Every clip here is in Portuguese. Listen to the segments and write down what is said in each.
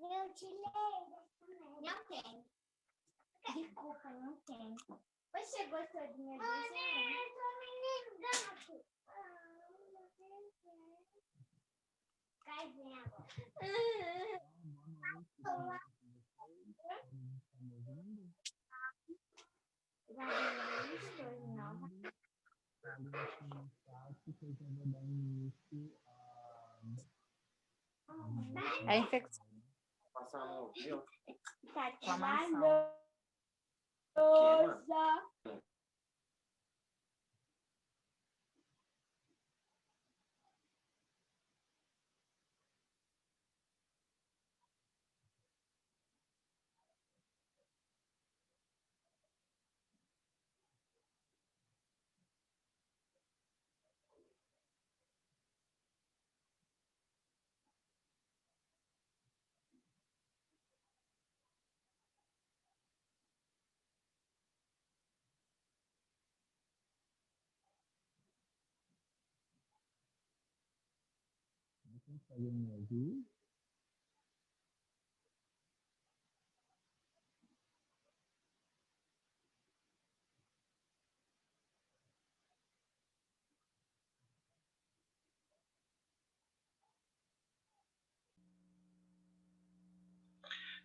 Eu te leio. Não tem. Desculpa, não tem. Você gostou do meu desenho? Eu tô me ligando. Cai bem agora. É infecção. Passando, viu? Inflamação.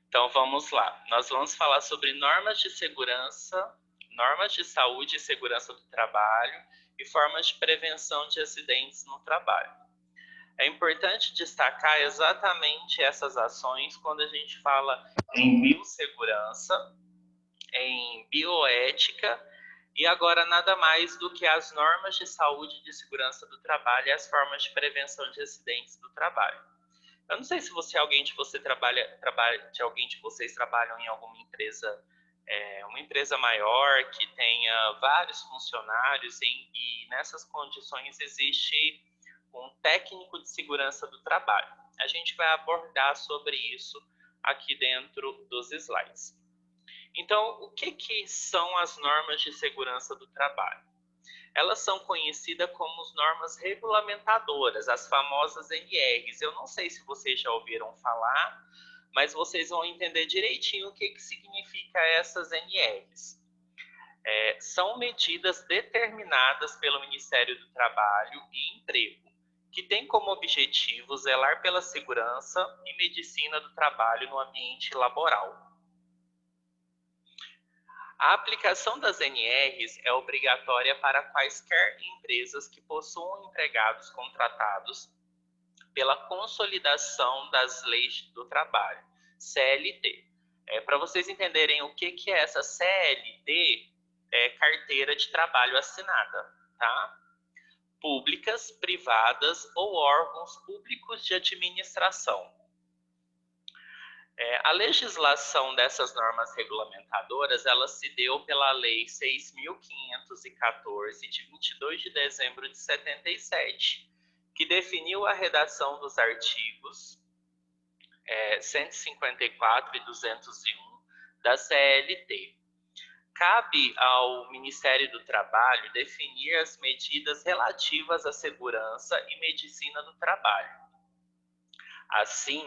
Então vamos lá. Nós vamos falar sobre normas de segurança, normas de saúde e segurança do trabalho e formas de prevenção de acidentes no trabalho. É importante destacar exatamente essas ações quando a gente fala em biossegurança, em bioética e agora nada mais do que as normas de saúde e de segurança do trabalho e as formas de prevenção de acidentes do trabalho. Eu não sei se você, alguém de vocês trabalham em alguma empresa, uma empresa maior que tenha vários funcionários e nessas condições existe um técnico de segurança do trabalho. A gente vai abordar sobre isso aqui dentro dos slides. Então, o que são as normas de segurança do trabalho? Elas são conhecidas como as normas regulamentadoras, as famosas NRs. Eu não sei se vocês já ouviram falar, mas vocês vão entender direitinho o que significa essas NRs. São medidas determinadas pelo Ministério do Trabalho e Emprego, que têm como objetivo zelar pela segurança e medicina do trabalho no ambiente laboral. A aplicação das NRs é obrigatória para quaisquer empresas que possuam empregados contratados pela Consolidação das Leis do Trabalho, CLT. Para vocês entenderem o que é essa CLT, é Carteira de Trabalho Assinada, tá? Públicas, privadas ou órgãos públicos de administração. A legislação dessas normas regulamentadoras, ela se deu pela Lei 6.514, de 22 de dezembro de 77, que definiu a redação dos artigos 154 e 201 da CLT. Cabe ao Ministério do Trabalho definir as medidas relativas à segurança e medicina do trabalho. Assim,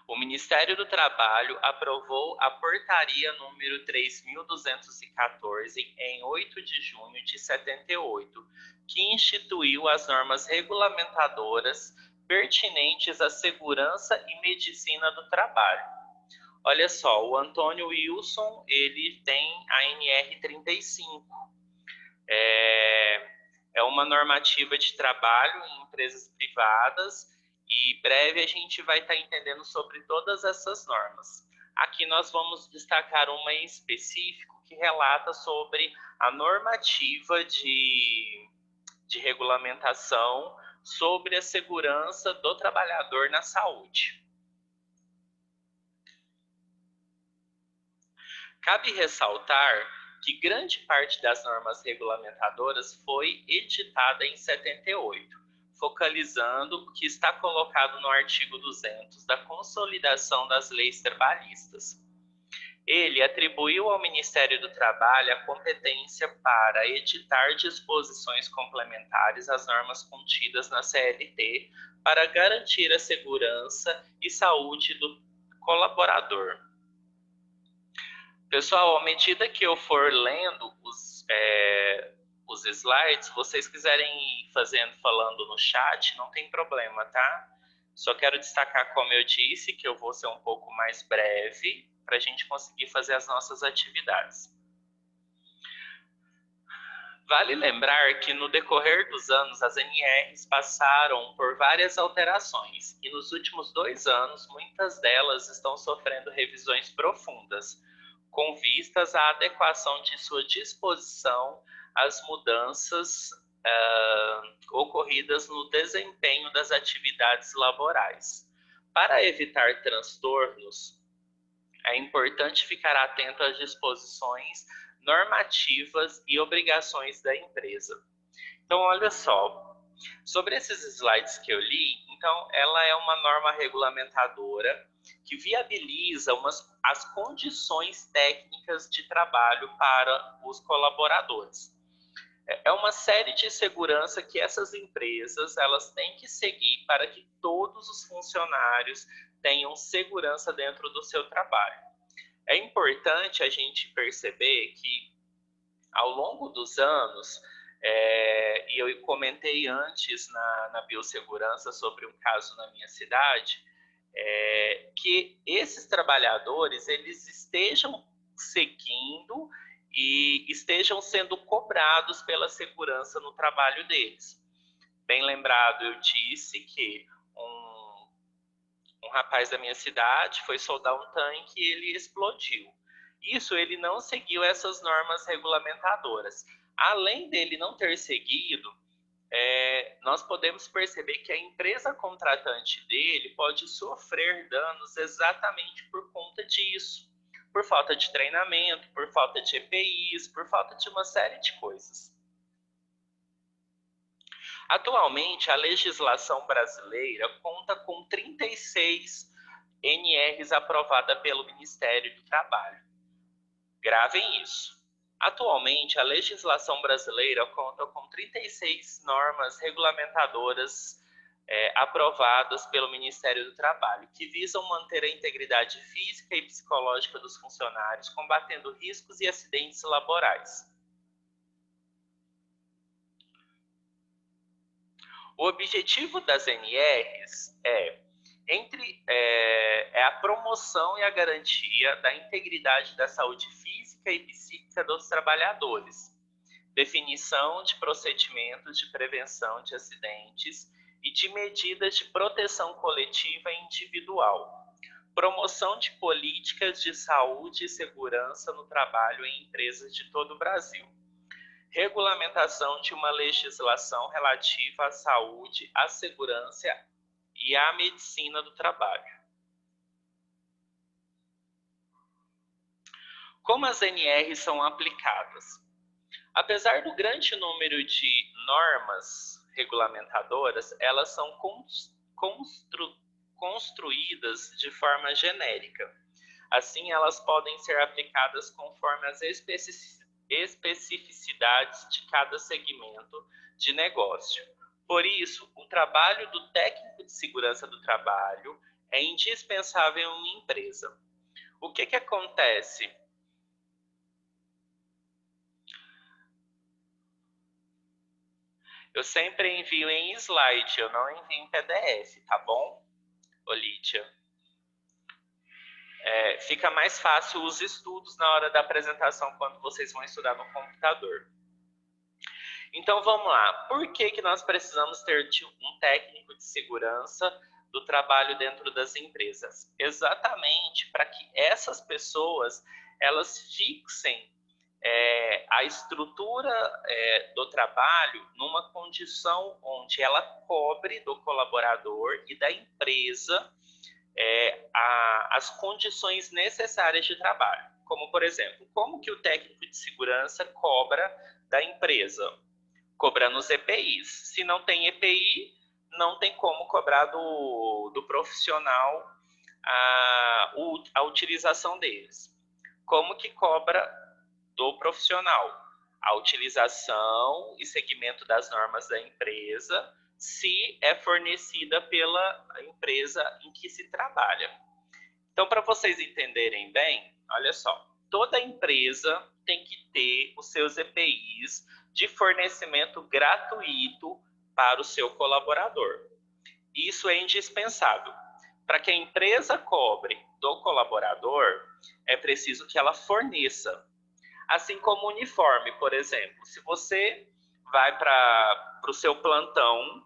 o Ministério do Trabalho aprovou a Portaria número 3.214 em 8 de junho de 78, que instituiu as normas regulamentadoras pertinentes à segurança e medicina do trabalho. Olha só, o Antônio Wilson, ele tem a NR 35. É uma normativa de trabalho em empresas privadas e breve a gente vai estar entendendo sobre todas essas normas. Aqui nós vamos destacar uma em específico que relata sobre a normativa de regulamentação sobre a segurança do trabalhador na saúde. Cabe ressaltar que grande parte das normas regulamentadoras foi editada em 78, focalizando o que está colocado no artigo 200 da Consolidação das Leis Trabalhistas. Ele atribuiu ao Ministério do Trabalho a competência para editar disposições complementares às normas contidas na CLT para garantir a segurança e saúde do colaborador. Pessoal, à medida que eu for lendo os slides, se vocês quiserem ir falando no chat, não tem problema, tá? Só quero destacar, como eu disse, que eu vou ser um pouco mais breve para a gente conseguir fazer as nossas atividades. Vale lembrar que no decorrer dos anos as NRs passaram por várias alterações e nos últimos 2 anos muitas delas estão sofrendo revisões profundas, com vistas à adequação de sua disposição às mudanças ocorridas no desempenho das atividades laborais. Para evitar transtornos, é importante ficar atento às disposições normativas e obrigações da empresa. Então, olha só, sobre esses slides que eu li, então, ela é uma norma regulamentadora que viabiliza as condições técnicas de trabalho para os colaboradores. É uma série de segurança que essas empresas elas têm que seguir para que todos os funcionários tenham segurança dentro do seu trabalho. É importante a gente perceber que, ao longo dos anos, e eu comentei antes na biossegurança sobre um caso na minha cidade, que esses trabalhadores eles estejam seguindo e estejam sendo cobrados pela segurança no trabalho deles. Bem lembrado, eu disse que um rapaz da minha cidade foi soldar um tanque e ele explodiu. Isso, ele não seguiu essas normas regulamentadoras. Além dele não ter seguido, nós podemos perceber que a empresa contratante dele pode sofrer danos exatamente por conta disso. Por falta de treinamento, por falta de EPIs, por falta de uma série de coisas. Atualmente, a legislação brasileira conta com 36 NRs aprovadas pelo Ministério do Trabalho. Gravem isso. Atualmente, a legislação brasileira conta com 36 normas regulamentadoras aprovadas pelo Ministério do Trabalho, que visam manter a integridade física e psicológica dos funcionários, combatendo riscos e acidentes laborais. O objetivo das NRs é a promoção e a garantia da integridade da saúde física e psíquica dos trabalhadores, definição de procedimentos de prevenção de acidentes e de medidas de proteção coletiva e individual, promoção de políticas de saúde e segurança no trabalho em empresas de todo o Brasil, regulamentação de uma legislação relativa à saúde, à segurança e à medicina do trabalho. Como as NRs são aplicadas? Apesar do grande número de normas regulamentadoras, elas são construídas de forma genérica. Assim, elas podem ser aplicadas conforme as especificidades de cada segmento de negócio. Por isso, o trabalho do técnico de segurança do trabalho é indispensável em uma empresa. O que acontece? Eu sempre envio em slide, eu não envio em PDF, tá bom, Lídia? Fica mais fácil os estudos na hora da apresentação, quando vocês vão estudar no computador. Então, vamos lá. Por que nós precisamos ter um técnico de segurança do trabalho dentro das empresas? Exatamente para que essas pessoas, elas fixem a estrutura do trabalho numa condição onde ela cobre do colaborador e da empresa as condições necessárias de trabalho. Como, por exemplo, como que o técnico de segurança cobra da empresa? Cobrando os EPIs. Se não tem EPI, não tem como cobrar do profissional a utilização deles. como que cobra do profissional? A utilização e seguimento das normas da empresa, se é fornecida pela empresa em que se trabalha. Então, para vocês entenderem bem, olha só, toda empresa tem que ter os seus EPIs de fornecimento gratuito para o seu colaborador. Isso é indispensável. Para que a empresa cobre do colaborador, é preciso que ela forneça. Assim como o uniforme, por exemplo. Se você vai para o seu plantão,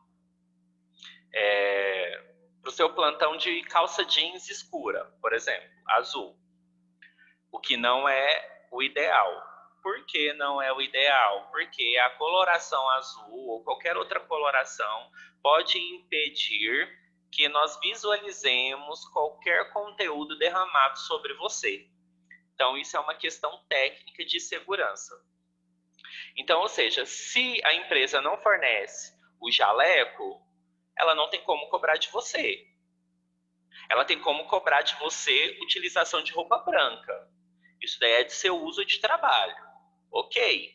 de calça jeans escura, por exemplo, azul, o que não é o ideal. Por que não é o ideal? Porque a coloração azul ou qualquer outra coloração pode impedir que nós visualizemos qualquer conteúdo derramado sobre você. Então, isso é uma questão técnica de segurança. Então, ou seja, se a empresa não fornece o jaleco, ela não tem como cobrar de você. Ela tem como cobrar de você utilização de roupa branca. Isso daí é de seu uso de trabalho. Ok.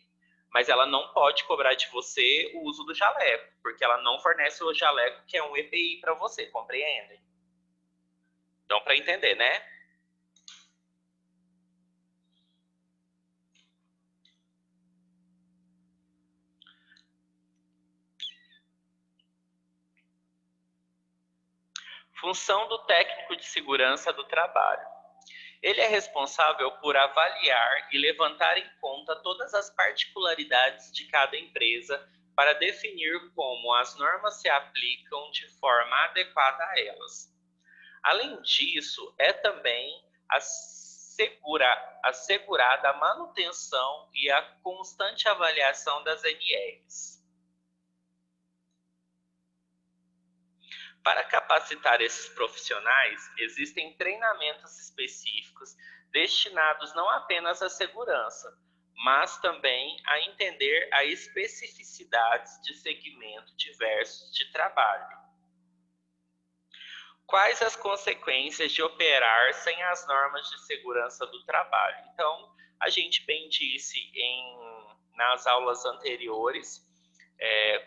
Mas ela não pode cobrar de você o uso do jaleco, porque ela não fornece o jaleco, que é um EPI para você, compreendem? Então, para entender, né? Função do técnico de segurança do trabalho. Ele é responsável por avaliar e levantar em conta todas as particularidades de cada empresa para definir como as normas se aplicam de forma adequada a elas. Além disso, é também assegurada a manutenção e a constante avaliação das NRs. Para capacitar esses profissionais, existem treinamentos específicos destinados não apenas à segurança, mas também a entender as especificidades de segmentos diversos de trabalho. Quais as consequências de operar sem as normas de segurança do trabalho? Então, a gente bem disse nas aulas anteriores,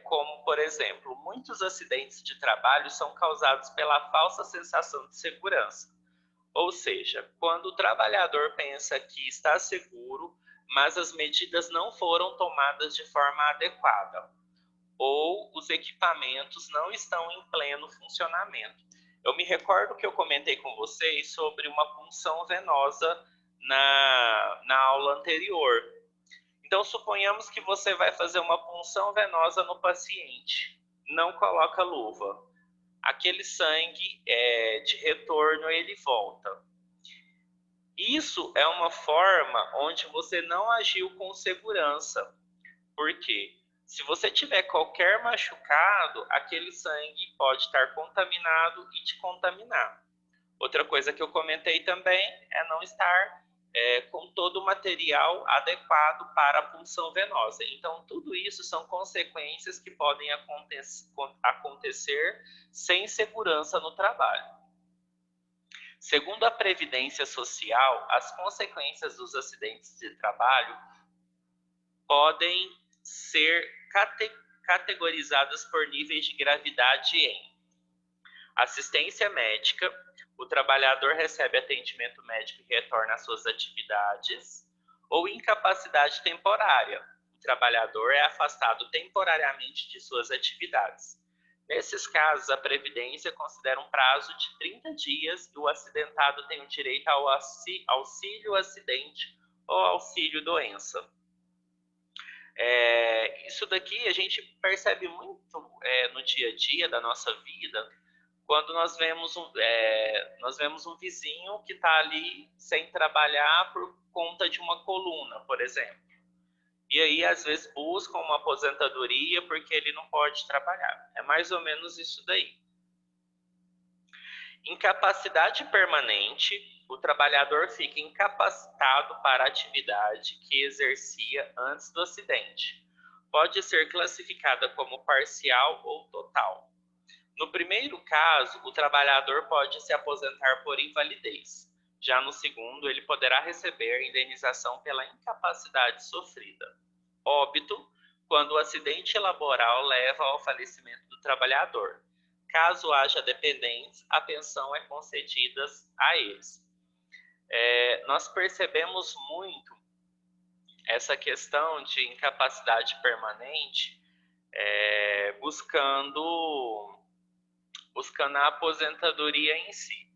como, por exemplo, muitos acidentes de trabalho são causados pela falsa sensação de segurança. Ou seja, quando o trabalhador pensa que está seguro, mas as medidas não foram tomadas de forma adequada, ou os equipamentos não estão em pleno funcionamento. Eu me recordo que eu comentei com vocês sobre uma punção venosa na aula anterior. Então, suponhamos que você vai fazer uma punção venosa no paciente, não coloca luva. Aquele sangue de retorno, ele volta. Isso é uma forma onde você não agiu com segurança. Por quê? Se você tiver qualquer machucado, aquele sangue pode estar contaminado e te contaminar. Outra coisa que eu comentei também é não estar com todo o material adequado para a punção venosa. Então, tudo isso são consequências que podem acontecer sem segurança no trabalho. Segundo a Previdência Social, as consequências dos acidentes de trabalho podem ser categorizadas por níveis de gravidade em assistência médica. O trabalhador recebe atendimento médico e retorna às suas atividades, ou incapacidade temporária. O trabalhador é afastado temporariamente de suas atividades. Nesses casos, a Previdência considera um prazo de 30 dias e o acidentado tem o direito ao auxílio-acidente ou auxílio-doença. Isso daqui a gente percebe muito no dia a dia da nossa vida, quando nós vemos um vizinho que está ali sem trabalhar por conta de uma coluna, por exemplo. E aí, às vezes, buscam uma aposentadoria porque ele não pode trabalhar. É mais ou menos isso daí. Incapacidade permanente. O trabalhador fica incapacitado para a atividade que exercia antes do acidente. Pode ser classificada como parcial ou total. No primeiro caso, o trabalhador pode se aposentar por invalidez. Já no segundo, ele poderá receber indenização pela incapacidade sofrida. Óbito, quando o acidente laboral leva ao falecimento do trabalhador. Caso haja dependentes, a pensão é concedida a eles. Nós percebemos muito essa questão de incapacidade permanente buscando a aposentadoria em si.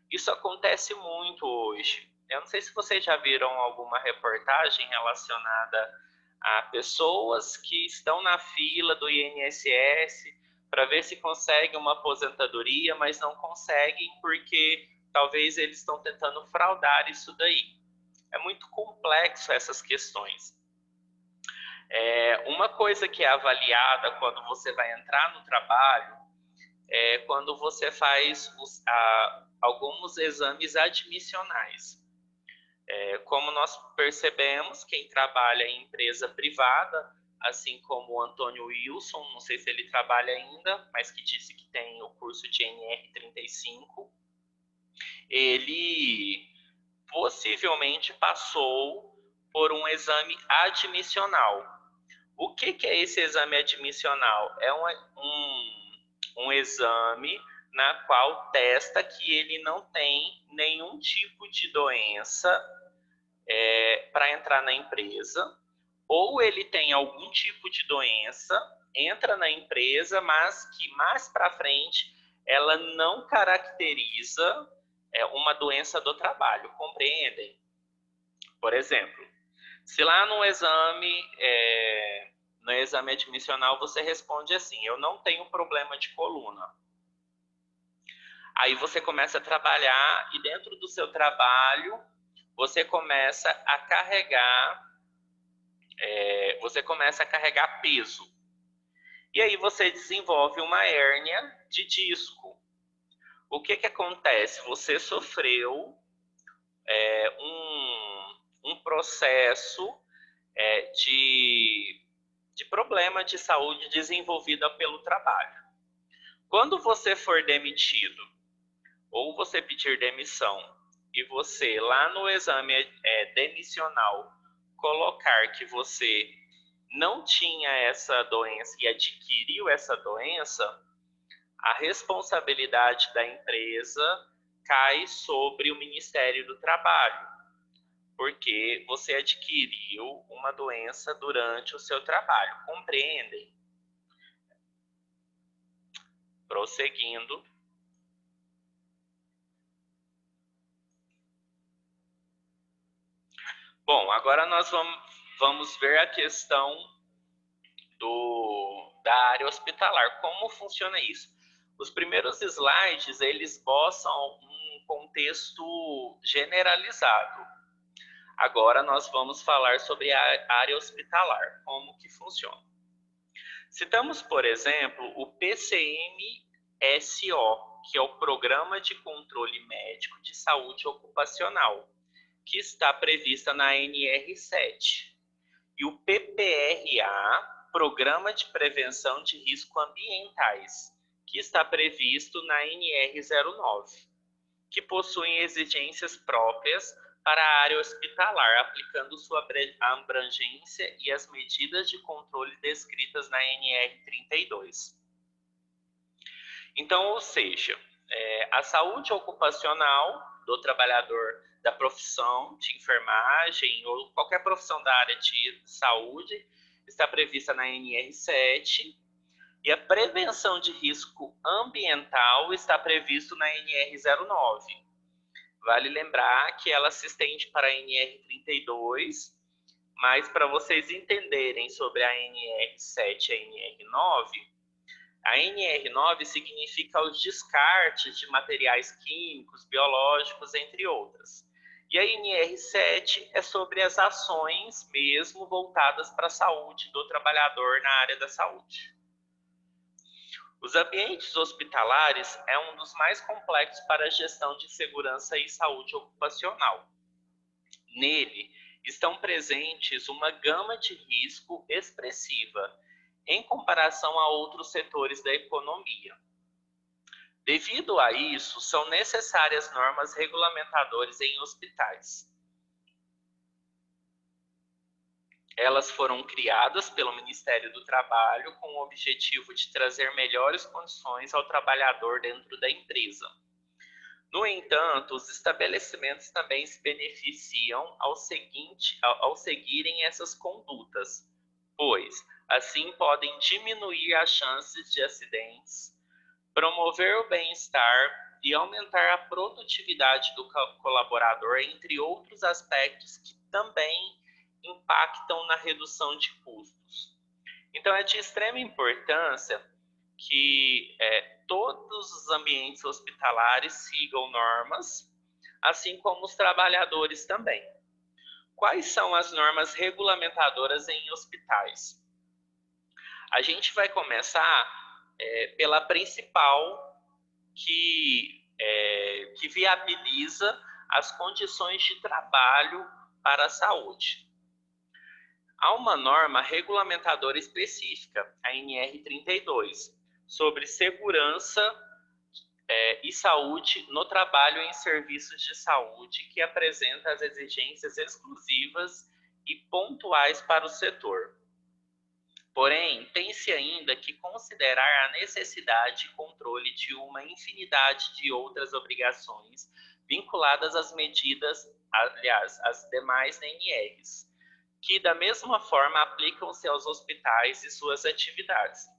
Isso acontece muito hoje. Eu não sei se vocês já viram alguma reportagem relacionada a pessoas que estão na fila do INSS para ver se conseguem uma aposentadoria, mas não conseguem porque talvez eles estão tentando fraudar isso daí. É muito complexo essas questões. Uma coisa que é avaliada quando você vai entrar no trabalho é quando você faz alguns exames admissionais. Como nós percebemos, quem trabalha em empresa privada, assim como o Antônio Wilson, não sei se ele trabalha ainda, mas que disse que tem o curso de NR35, ele possivelmente passou por um exame admissional. O que é esse exame admissional? É um exame na qual testa que ele não tem nenhum tipo de doença para entrar na empresa, ou ele tem algum tipo de doença, entra na empresa, mas que mais para frente ela não caracteriza uma doença do trabalho, compreendem? Por exemplo, se lá no exame admissional você responde assim, eu não tenho problema de coluna. Aí você começa a trabalhar e dentro do seu trabalho você começa a carregar peso. E aí você desenvolve uma hérnia de disco. O que acontece? Você sofreu um processo de problema de saúde desenvolvida pelo trabalho. Quando você for demitido ou você pedir demissão e você lá no exame demissional colocar que você não tinha essa doença e adquiriu essa doença, a responsabilidade da empresa cai sobre o Ministério do Trabalho, porque você adquiriu uma doença durante o seu trabalho, compreendem? Prosseguindo. Bom, agora nós vamos ver a questão da área hospitalar. Como funciona isso? Os primeiros slides, eles esboçam um contexto generalizado. Agora nós vamos falar sobre a área hospitalar, como que funciona. Citamos, por exemplo, o PCMSO, que é o Programa de Controle Médico de Saúde Ocupacional, que está prevista na NR7. E o PPRA, Programa de Prevenção de Riscos Ambientais, que está previsto na NR09, que possuem exigências próprias para a área hospitalar, aplicando sua abrangência e as medidas de controle descritas na NR32. Então, ou seja, a saúde ocupacional do trabalhador da profissão de enfermagem ou qualquer profissão da área de saúde está prevista na NR7 e a prevenção de risco ambiental está previsto na NR09. Vale lembrar que ela se estende para a NR32, mas para vocês entenderem sobre a NR7 e a NR9, a NR9 significa os descartes de materiais químicos, biológicos, entre outras. E a NR7 é sobre as ações mesmo voltadas para a saúde do trabalhador na área da saúde. Os ambientes hospitalares é um dos mais complexos para a gestão de segurança e saúde ocupacional. Nele estão presentes uma gama de risco expressiva em comparação a outros setores da economia. Devido a isso, são necessárias normas regulamentadoras em hospitais. Elas foram criadas pelo Ministério do Trabalho com o objetivo de trazer melhores condições ao trabalhador dentro da empresa. No entanto, os estabelecimentos também se beneficiam ao seguirem essas condutas, pois assim podem diminuir as chances de acidentes, promover o bem-estar e aumentar a produtividade do colaborador, entre outros aspectos que também impactam na redução de custos. Então, é de extrema importância que todos os ambientes hospitalares sigam normas, assim como os trabalhadores também. Quais são as normas regulamentadoras em hospitais? A gente vai começar pela principal, que viabiliza as condições de trabalho para a saúde. Há uma norma regulamentadora específica, a NR32, sobre segurança e saúde no trabalho em serviços de saúde, que apresenta as exigências exclusivas e pontuais para o setor. Porém, tem-se ainda que considerar a necessidade e controle de uma infinidade de outras obrigações vinculadas às medidas, aliás, às demais NRs, que da mesma forma aplicam-se aos hospitais e suas atividades.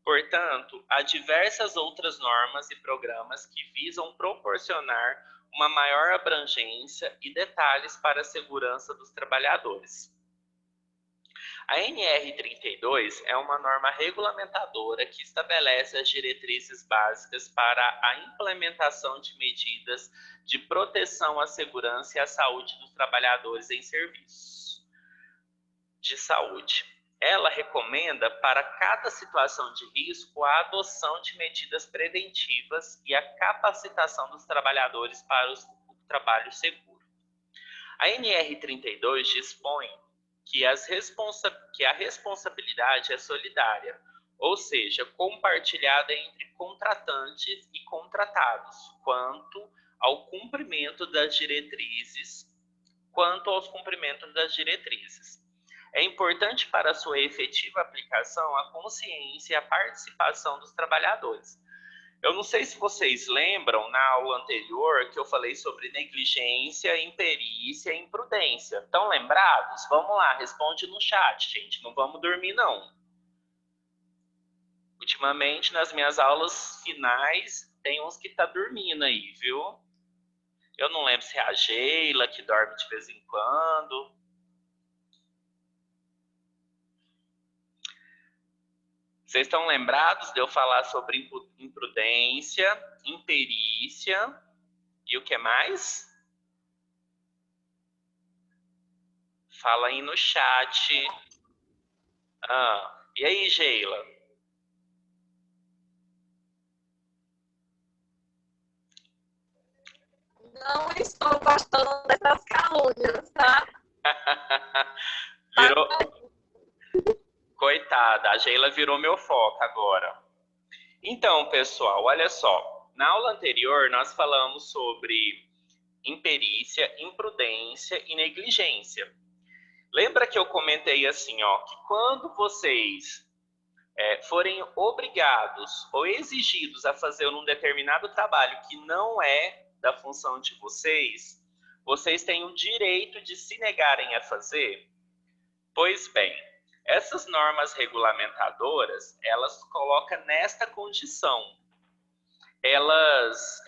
Portanto, há diversas outras normas e programas que visam proporcionar uma maior abrangência e detalhes para a segurança dos trabalhadores. A NR32 é uma norma regulamentadora que estabelece as diretrizes básicas para a implementação de medidas de proteção à segurança e à saúde dos trabalhadores em serviços de saúde. Ela recomenda para cada situação de risco a adoção de medidas preventivas e a capacitação dos trabalhadores para o trabalho seguro. A NR32 dispõe que a responsabilidade é solidária, ou seja, compartilhada entre contratantes e contratados, quanto aos cumprimentos das diretrizes. É importante para sua efetiva aplicação a consciência e a participação dos trabalhadores. Eu não sei se vocês lembram, na aula anterior, que eu falei sobre negligência, imperícia e imprudência. Estão lembrados? Vamos lá, responde no chat, gente. Não vamos dormir, não. Ultimamente, nas minhas aulas finais, tem uns que tá dormindo aí, viu? Eu não lembro se é a Geila, que dorme de vez em quando. Vocês estão lembrados de eu falar sobre imprudência, imperícia e o que mais? Fala aí no chat. E aí, Geila? Não estou gostando dessas calúnias, tá? Virou... Coitada, a Geila virou meu foco agora. Então, pessoal, olha só. Na aula anterior, nós falamos sobre imperícia, imprudência e negligência. Lembra que eu comentei assim, ó, que quando vocês forem obrigados ou exigidos a fazer um determinado trabalho que não é da função de vocês, vocês têm o direito de se negarem a fazer? Pois bem, essas normas regulamentadoras, elas colocam nesta condição. Elas,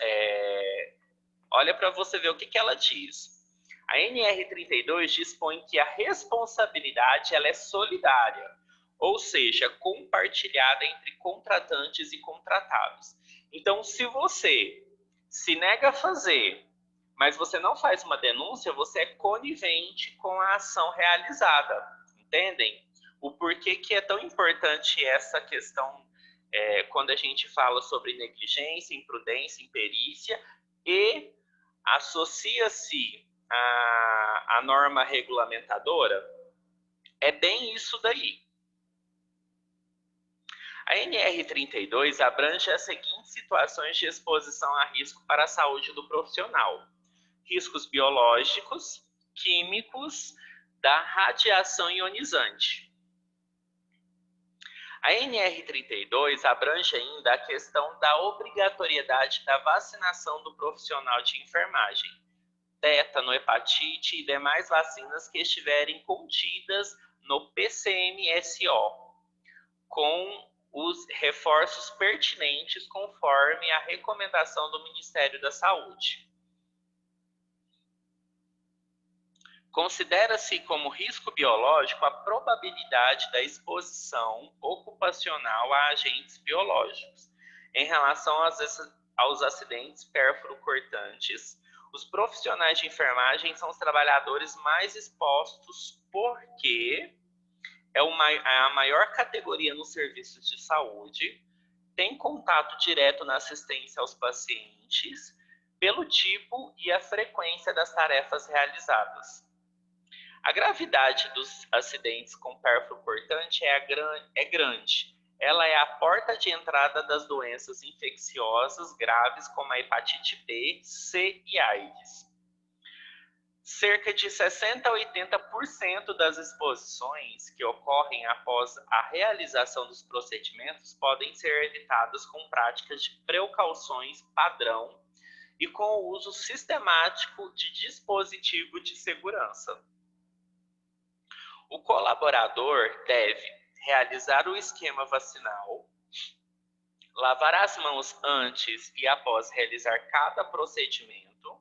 olha para você ver o que ela diz. A NR32 dispõe que a responsabilidade ela é solidária, ou seja, compartilhada entre contratantes e contratados. Então, se você se nega a fazer, mas você não faz uma denúncia, você é conivente com a ação realizada. Entendem? O porquê que é tão importante essa questão quando a gente fala sobre negligência, imprudência, imperícia e associa-se a norma regulamentadora? É bem isso daí. A NR32 abrange as seguintes situações de exposição a risco para a saúde do profissional: riscos biológicos, químicos, da radiação ionizante. A NR32 abrange ainda a questão da obrigatoriedade da vacinação do profissional de enfermagem, tétano, hepatite e demais vacinas que estiverem contidas no PCMSO, com os reforços pertinentes conforme a recomendação do Ministério da Saúde. Considera-se como risco biológico a probabilidade da exposição ocupacional a agentes biológicos. Em relação aos acidentes pérfuro-cortantes, os profissionais de enfermagem são os trabalhadores mais expostos porque é a maior categoria nos serviços de saúde, tem contato direto na assistência aos pacientes, pelo tipo e a frequência das tarefas realizadas. A gravidade dos acidentes com pérfuro cortante é grande. Ela é a porta de entrada das doenças infecciosas graves como a hepatite B, C e AIDS. Cerca de 60 a 80% das exposições que ocorrem após a realização dos procedimentos podem ser evitadas com práticas de precauções padrão e com o uso sistemático de dispositivo de segurança. O colaborador deve realizar o esquema vacinal, lavar as mãos antes e após realizar cada procedimento,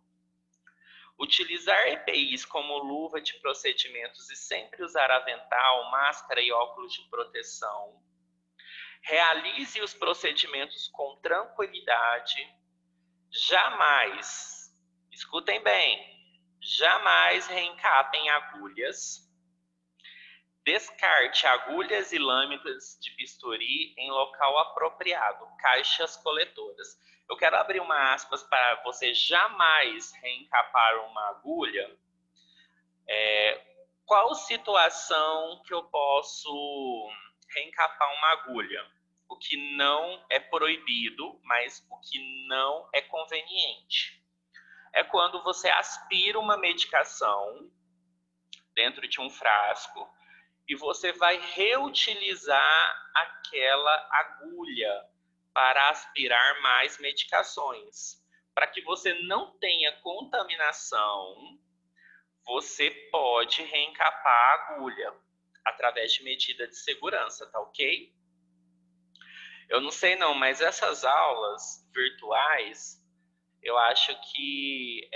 utilizar EPIs como luva de procedimentos e sempre usar avental, máscara e óculos de proteção. Realize os procedimentos com tranquilidade. Jamais, escutem bem, jamais reencapem agulhas. Descarte agulhas e lâminas de bisturi em local apropriado, caixas coletoras. Eu quero abrir uma aspas para você jamais reencapar uma agulha. Qual situação que eu posso reencapar uma agulha? O que não é proibido, mas o que não é conveniente. É quando você aspira uma medicação dentro de um frasco e você vai reutilizar aquela agulha para aspirar mais medicações. Para que você não tenha contaminação, você pode reencapar a agulha através de medida de segurança, tá ok? Eu não sei não, mas essas aulas virtuais, eu acho que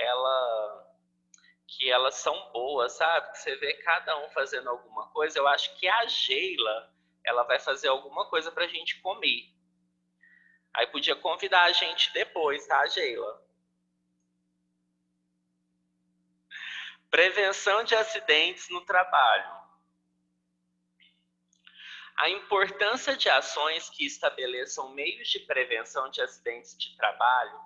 elas são boas, sabe? Que você vê cada um fazendo alguma coisa. Eu acho que a Geila, ela vai fazer alguma coisa pra gente comer. Aí podia convidar a gente depois, tá, Geila? Prevenção de acidentes no trabalho. A importância de ações que estabeleçam meios de prevenção de acidentes de trabalho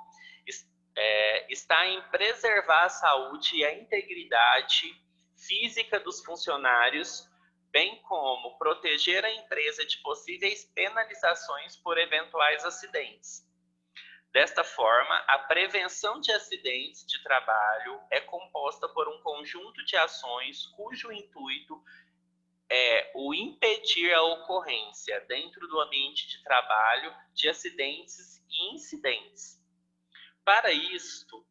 está em preservar a saúde e a integridade física dos funcionários, bem como proteger a empresa de possíveis penalizações por eventuais acidentes. Desta forma, a prevenção de acidentes de trabalho é composta por um conjunto de ações cujo intuito é o impedir a ocorrência dentro do ambiente de trabalho de acidentes e incidentes. Para isso,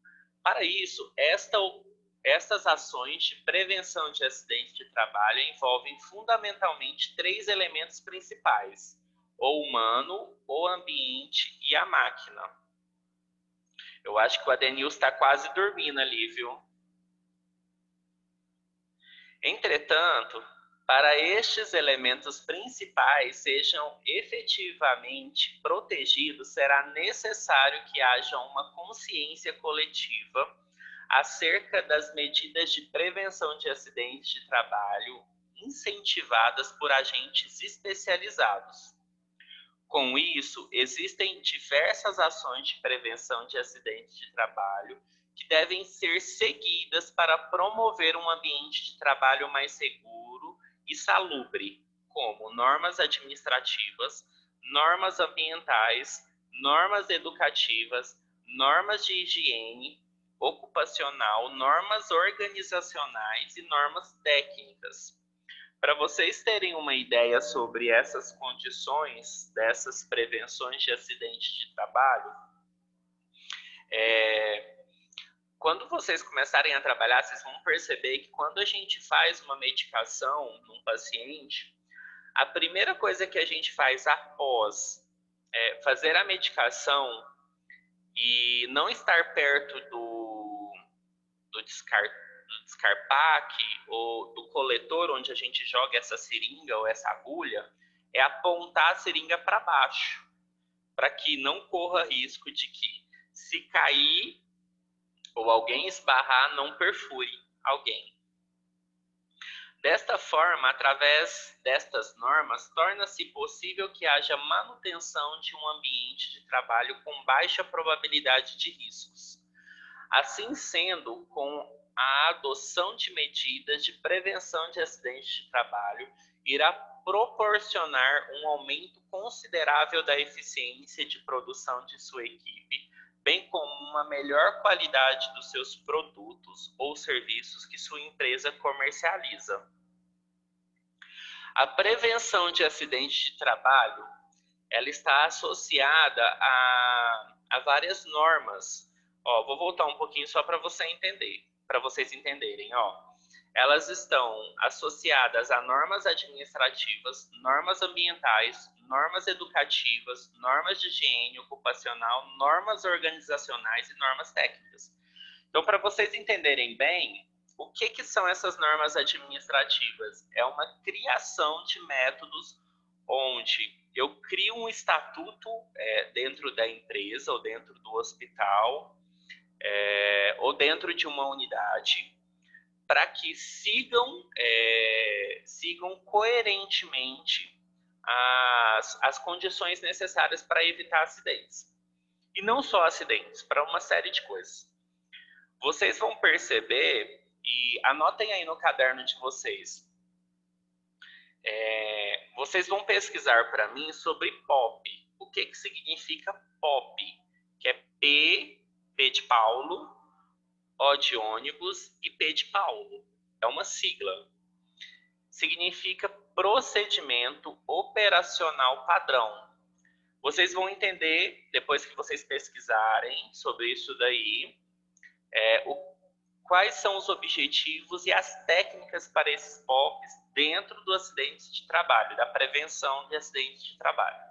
estas ações de prevenção de acidentes de trabalho envolvem fundamentalmente 3 elementos principais: o humano, o ambiente e a máquina. Eu acho que o Adenilson está quase dormindo ali, viu? Entretanto, para estes elementos principais sejam efetivamente protegidos, será necessário que haja uma consciência coletiva acerca das medidas de prevenção de acidentes de trabalho incentivadas por agentes especializados. Com isso, existem diversas ações de prevenção de acidentes de trabalho que devem ser seguidas para promover um ambiente de trabalho mais seguro e salubre, como normas administrativas, normas ambientais, normas educativas, normas de higiene ocupacional, normas organizacionais e normas técnicas. Para vocês terem uma ideia sobre essas condições, dessas prevenções de acidente de trabalho, quando vocês começarem a trabalhar, vocês vão perceber que quando a gente faz uma medicação num paciente, a primeira coisa que a gente faz após fazer a medicação e não estar perto do descarpaque ou do coletor onde a gente joga essa seringa ou essa agulha, é apontar a seringa para baixo, para que não corra risco de que, se cair ou alguém esbarrar, não perfure alguém. Desta forma, através destas normas, torna-se possível que haja manutenção de um ambiente de trabalho com baixa probabilidade de riscos. Assim sendo, com a adoção de medidas de prevenção de acidentes de trabalho, irá proporcionar um aumento considerável da eficiência de produção de sua equipe, bem como uma melhor qualidade dos seus produtos ou serviços que sua empresa comercializa. A prevenção de acidentes de trabalho, ela está associada a várias normas. Vou voltar um pouquinho só para vocês entenderem. Elas estão associadas a normas administrativas, normas ambientais, normas educativas, normas de higiene ocupacional, normas organizacionais e normas técnicas. Então, para vocês entenderem bem, o que são essas normas administrativas? É uma criação de métodos onde eu crio um estatuto dentro da empresa ou dentro do hospital ou dentro de uma unidade para que sigam coerentemente as condições necessárias para evitar acidentes. E não só acidentes, para uma série de coisas. Vocês vão perceber, e anotem aí no caderno de vocês, vocês vão pesquisar para mim sobre POP. O que significa POP? Que é P de Paulo, O de ônibus e P de Paulo. É uma sigla. Significa procedimento operacional padrão. Vocês vão entender, depois que vocês pesquisarem sobre isso daí, quais são os objetivos e as técnicas para esses POPs dentro do acidente de trabalho, da prevenção de acidentes de trabalho.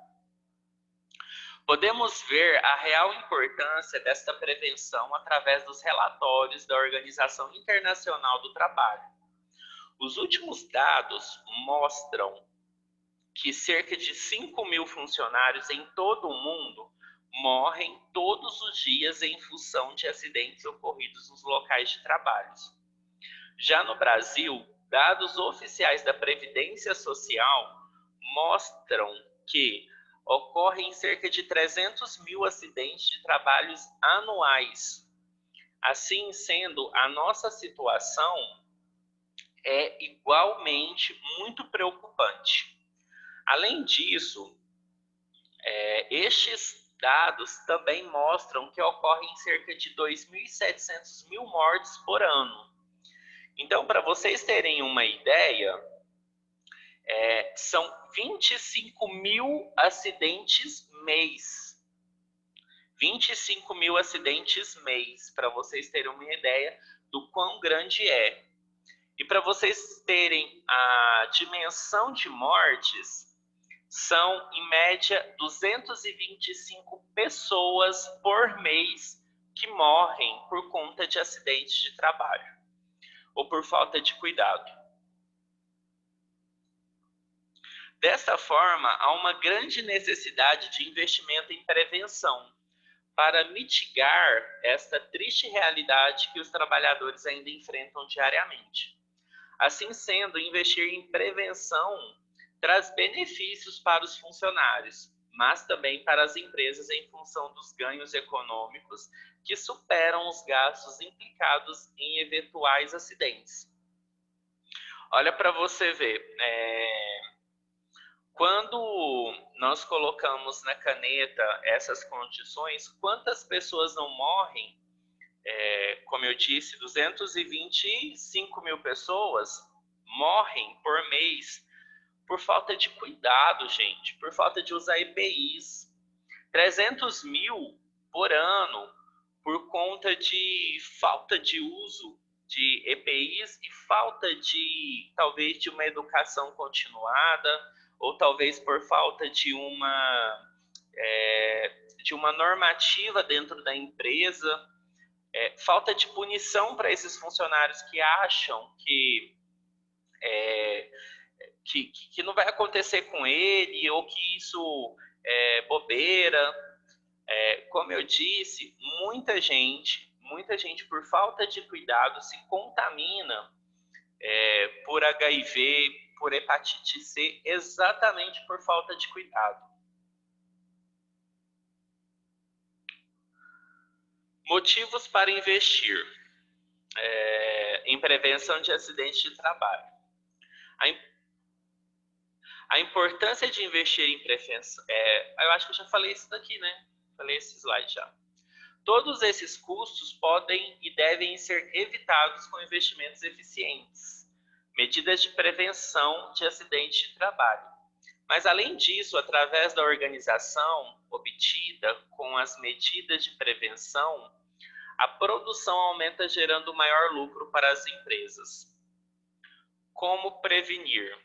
Podemos ver a real importância desta prevenção através dos relatórios da Organização Internacional do Trabalho. Os últimos dados mostram que cerca de 5.000 funcionários em todo o mundo morrem todos os dias em função de acidentes ocorridos nos locais de trabalho. Já no Brasil, dados oficiais da Previdência Social mostram que ocorrem cerca de 300.000 acidentes de trabalhos anuais. Assim sendo, a nossa situação é igualmente muito preocupante. Além disso, estes dados também mostram que ocorrem cerca de 2.700 mil mortes por ano. Então, para vocês terem uma ideia, são 25.000 acidentes mês. 25.000 acidentes mês, para vocês terem uma ideia do quão grande é. E para vocês terem a dimensão de mortes, são, em média, 225 pessoas por mês que morrem por conta de acidentes de trabalho ou por falta de cuidado. Dessa forma, há uma grande necessidade de investimento em prevenção para mitigar esta triste realidade que os trabalhadores ainda enfrentam diariamente. Assim sendo, investir em prevenção traz benefícios para os funcionários, mas também para as empresas em função dos ganhos econômicos que superam os gastos implicados em eventuais acidentes. Olha para você ver, Quando nós colocamos na caneta essas condições, quantas pessoas não morrem? Como eu disse, 225 mil pessoas morrem por mês por falta de cuidado, gente, por falta de usar EPIs. 300 mil por ano por conta de falta de uso de EPIs e falta de, talvez, de uma educação continuada, ou talvez por falta de uma normativa dentro da empresa, falta de punição para esses funcionários que acham que não vai acontecer com ele, ou que isso é bobeira. Como eu disse, muita gente por falta de cuidado se contamina por HIV, por hepatite C, exatamente por falta de cuidado. Motivos para investir em prevenção de acidentes de trabalho. A importância de investir em prevenção... eu acho que eu já falei isso daqui, né? Falei esse slide já. Todos esses custos podem e devem ser evitados com investimentos eficientes, medidas de prevenção de acidentes de trabalho. Mas, além disso, através da organização obtida com as medidas de prevenção, a produção aumenta, gerando maior lucro para as empresas. Como prevenir?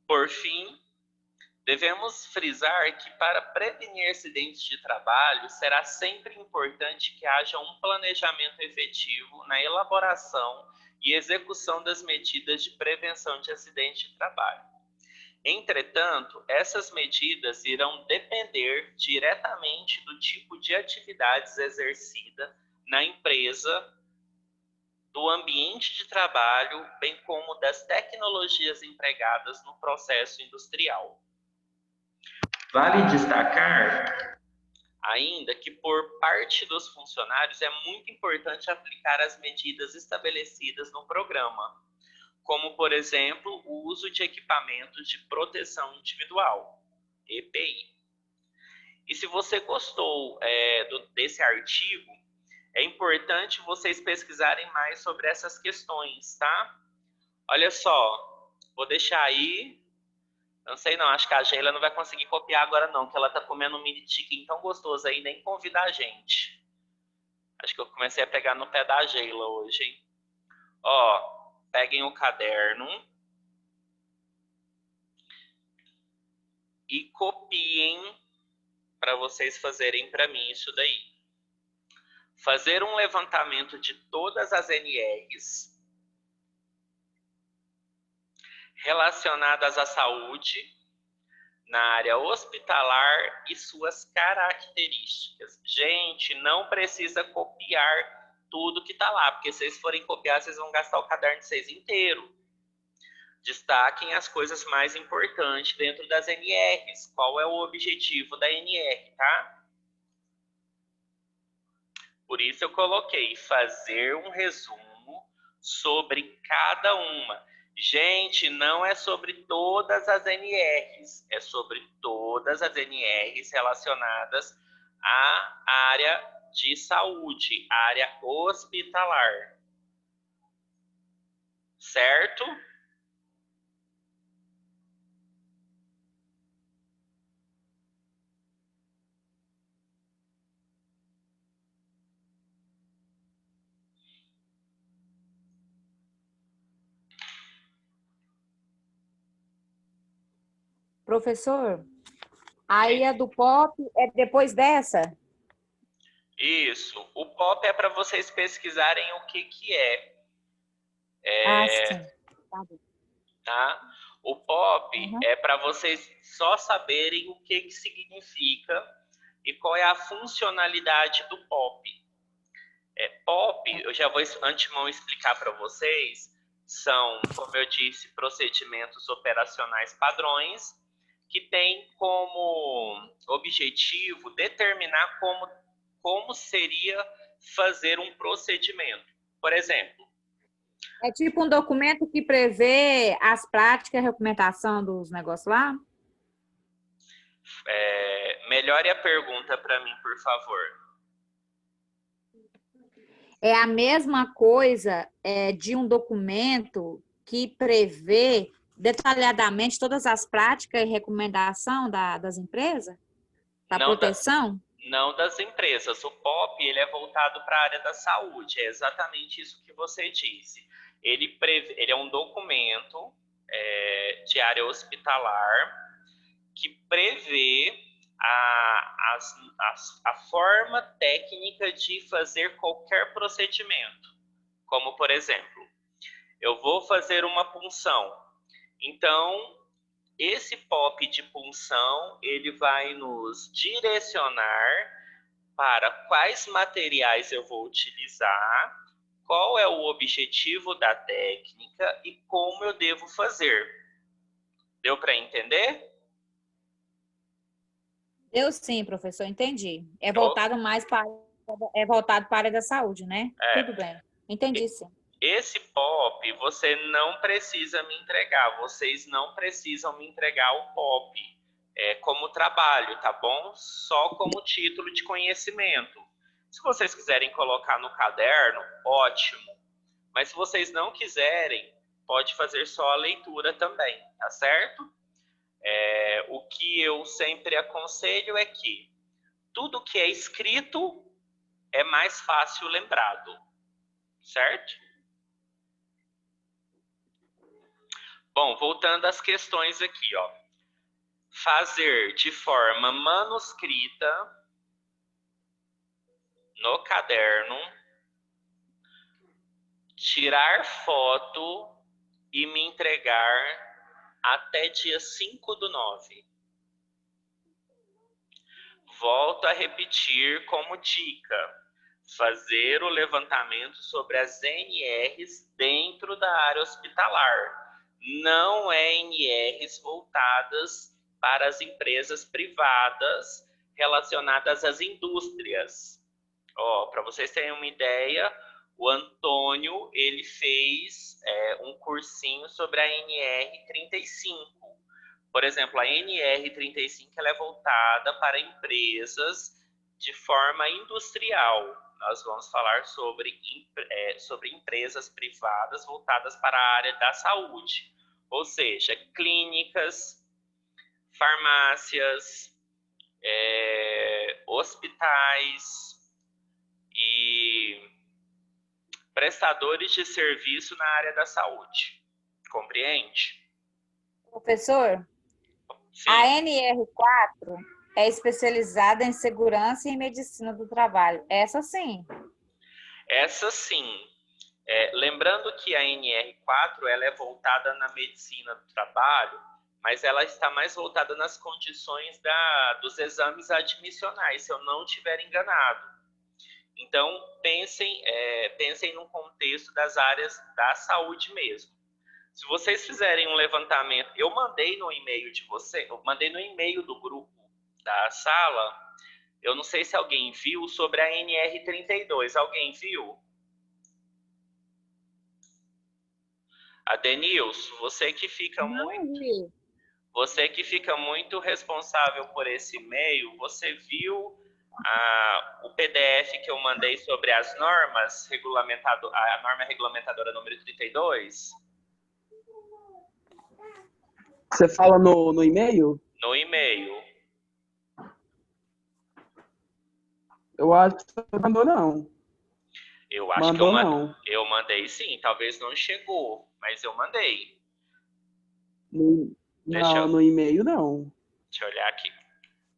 Por fim, devemos frisar que para prevenir acidentes de trabalho, será sempre importante que haja um planejamento efetivo na elaboração e execução das medidas de prevenção de acidentes de trabalho. Entretanto, essas medidas irão depender diretamente do tipo de atividades exercida na empresa, do ambiente de trabalho, bem como das tecnologias empregadas no processo industrial. Vale destacar ainda que por parte dos funcionários é muito importante aplicar as medidas estabelecidas no programa, como, por exemplo, o uso de equipamentos de proteção individual, EPI. E se você gostou desse artigo, é importante vocês pesquisarem mais sobre essas questões, tá? Olha só, vou deixar aí. Não sei não, acho que a Geila não vai conseguir copiar agora não, que ela tá comendo um mini chicken tão gostoso aí, nem convida a gente. Acho que eu comecei a pegar no pé da Geila hoje, hein? Ó, peguem o caderno e copiem para vocês fazerem para mim isso daí. Fazer um levantamento de todas as NRs relacionadas à saúde na área hospitalar e suas características. Gente, não precisa copiar tudo que está lá, porque se vocês forem copiar, vocês vão gastar o caderno de vocês inteiro. Destaquem as coisas mais importantes dentro das NRs. Qual é o objetivo da NR, tá? Por isso eu coloquei fazer um resumo sobre cada uma. Gente, não é sobre todas as NRs, é sobre todas as NRs relacionadas à área de saúde, área hospitalar. Certo? Professor, aí a do POP é depois dessa? Isso. O POP é para vocês pesquisarem o que é. Sim. Tá bom. Tá? O POP é para vocês só saberem o que significa e qual é a funcionalidade do POP. POP, eu já vou antemão explicar para vocês, são, como eu disse, procedimentos operacionais padrões que têm como objetivo determinar como seria fazer um procedimento. Por exemplo, É tipo um documento que prevê as práticas e recomendação dos negócios lá? Melhore a pergunta para mim, por favor. É a mesma coisa de um documento que prevê detalhadamente todas as práticas e recomendação das empresas para Não, proteção? não das empresas. O POP ele é voltado para a área da saúde. É exatamente isso que você disse. Ele é um documento de área hospitalar que prevê a forma técnica de fazer qualquer procedimento. Como, por exemplo, eu vou fazer uma punção. Então, esse POP de punção, ele vai nos direcionar para quais materiais eu vou utilizar, qual é o objetivo da técnica e como eu devo fazer. Deu para entender? Eu sim, professor, entendi. É voltado mais para a área da saúde, né? Tudo bem. Entendi, sim. Esse POP, você não precisa me entregar. Vocês não precisam me entregar o POP como trabalho, tá bom? Só como título de conhecimento. Se vocês quiserem colocar no caderno, ótimo. Mas se vocês não quiserem, pode fazer só a leitura também, tá certo? O que eu sempre aconselho é que tudo que é escrito é mais fácil lembrado, certo? Bom, voltando às questões aqui, ó. Fazer de forma manuscrita no caderno, tirar foto e me entregar até dia 5/9. Volto a repetir como dica: fazer o levantamento sobre as NRs dentro da área hospitalar. Não é NRs voltadas para as empresas privadas relacionadas às indústrias. Para vocês terem uma ideia, o Antônio ele fez um cursinho sobre a NR35. Por exemplo, a NR35 ela é voltada para empresas de forma industrial. Nós vamos falar sobre empresas privadas voltadas para a área da saúde, ou seja, clínicas, farmácias, hospitais e prestadores de serviço na área da saúde. Compreende? Professor, Sim. a NR4 é especializada em segurança e medicina do trabalho. Essa sim. Essa sim. Lembrando que a NR4 ela é voltada na medicina do trabalho, mas ela está mais voltada nas condições dos exames admissionais, se eu não estiver enganado. Então, pensem no contexto das áreas da saúde mesmo. Se vocês fizerem um levantamento, eu mandei no e-mail de você, eu mandei no e-mail do grupo da sala, eu não sei se alguém viu sobre a NR32. Alguém viu? Adenilson, você que fica muito responsável por esse e-mail, você viu o PDF que eu mandei sobre as normas a norma regulamentadora número 32? Você fala no e-mail? No e-mail. Eu acho que você não mandou, não. Eu acho que eu mandei sim, talvez não chegou, mas eu mandei. No e-mail não. Deixa eu olhar aqui.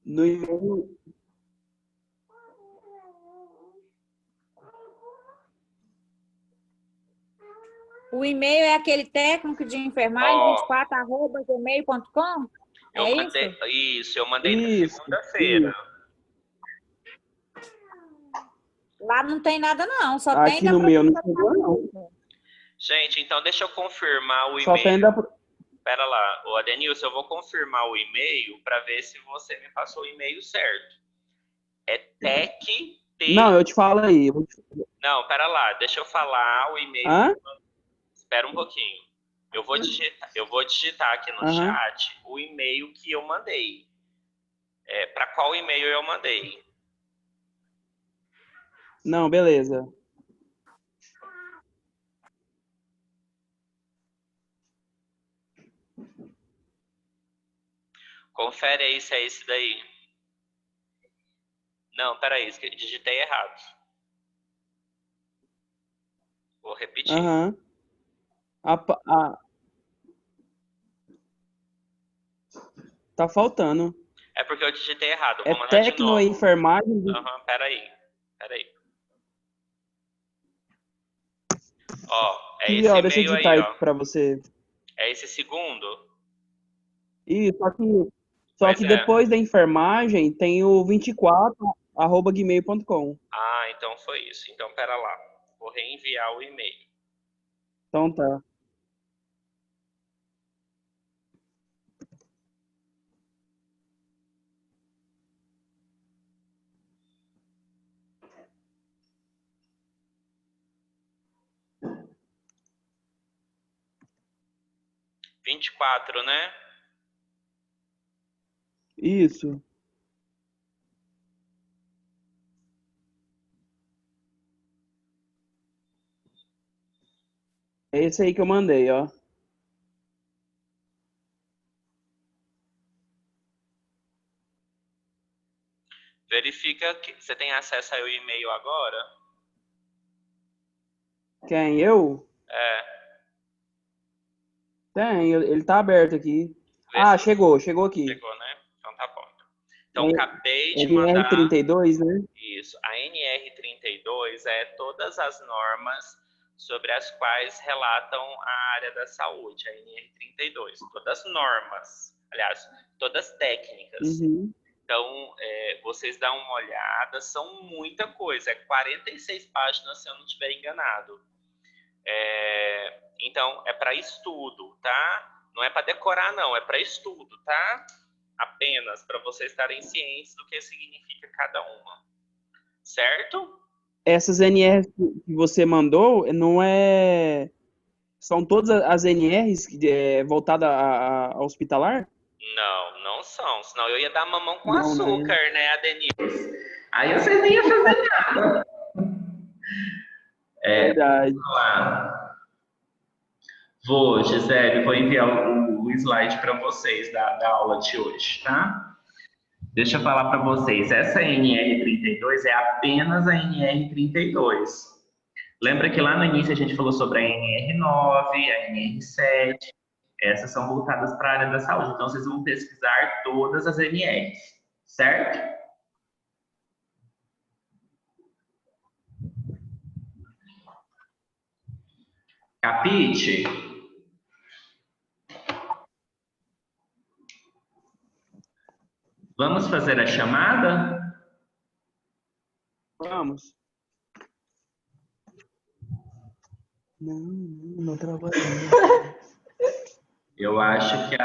No e-mail... O e-mail é aquele técnico de enfermagem 24@gmail.com? Eu mandei na segunda-feira. Lá não tem nada, não. Só aqui tem no meu não chegou, não. Gente, então deixa eu confirmar o Só e-mail. tem Pera lá, Adenilson, eu vou confirmar o e-mail para ver se você me passou o e-mail certo. É Não, eu te falo aí. Não, pera lá, deixa eu falar o e-mail. Hã? espera um pouquinho. Eu vou digitar aqui no Aham. chat o e-mail que eu mandei. Para qual e-mail eu mandei? Não, beleza. Confere aí se é esse daí. Não, peraí, digitei errado. Vou repetir. Aham. Tá faltando. É porque eu digitei errado. É Vou mandar de técnico e novo. enfermagem. Aham, peraí. Ó, é E, esse ó, deixa eu e-mail digitar aí, aí ó. pra você. É esse segundo? E só Pois que é. depois da enfermagem tem o 24@gmail.com. Ah, então foi isso. Então, pera lá. Vou reenviar o e-mail. Então tá. — 24, né? Isso. É esse aí que eu mandei, ó. Verifica que você tem acesso ao e-mail agora. Quem? Eu? Tem, ele tá aberto aqui. Ah, Se chegou aqui. chegou, né? Então tá bom. Então, acabei de NR mandar 32, né? isso. A NR32 é todas as normas sobre as quais relatam a área da saúde, a NR32. Todas normas, aliás, todas técnicas. Uhum. Então, vocês dão uma olhada, são muita coisa, 46 páginas, se eu não estiver enganado. Então, é para estudo, tá? Não é para decorar, não, é para estudo, tá? Apenas para vocês estarem cientes do que significa cada uma. Certo? Essas NRs que você mandou, não é... São todas as NRs voltadas a hospitalar? Não, não são. Senão eu ia dar mamão com Não, açúcar, né? né, Adenilson? Aí vocês nem iam fazer nada. Verdade. Vamos lá. Gisele, vou enviar o slide para vocês da aula de hoje, tá? Deixa eu falar para vocês. Essa NR32 é apenas a NR32. Lembra que lá no início a gente falou sobre a NR9, a NR7. Essas são voltadas para a área da saúde. Então, vocês vão pesquisar todas as NRs, certo? Capite? Vamos fazer a chamada? Vamos. Não trabalhei. Eu acho que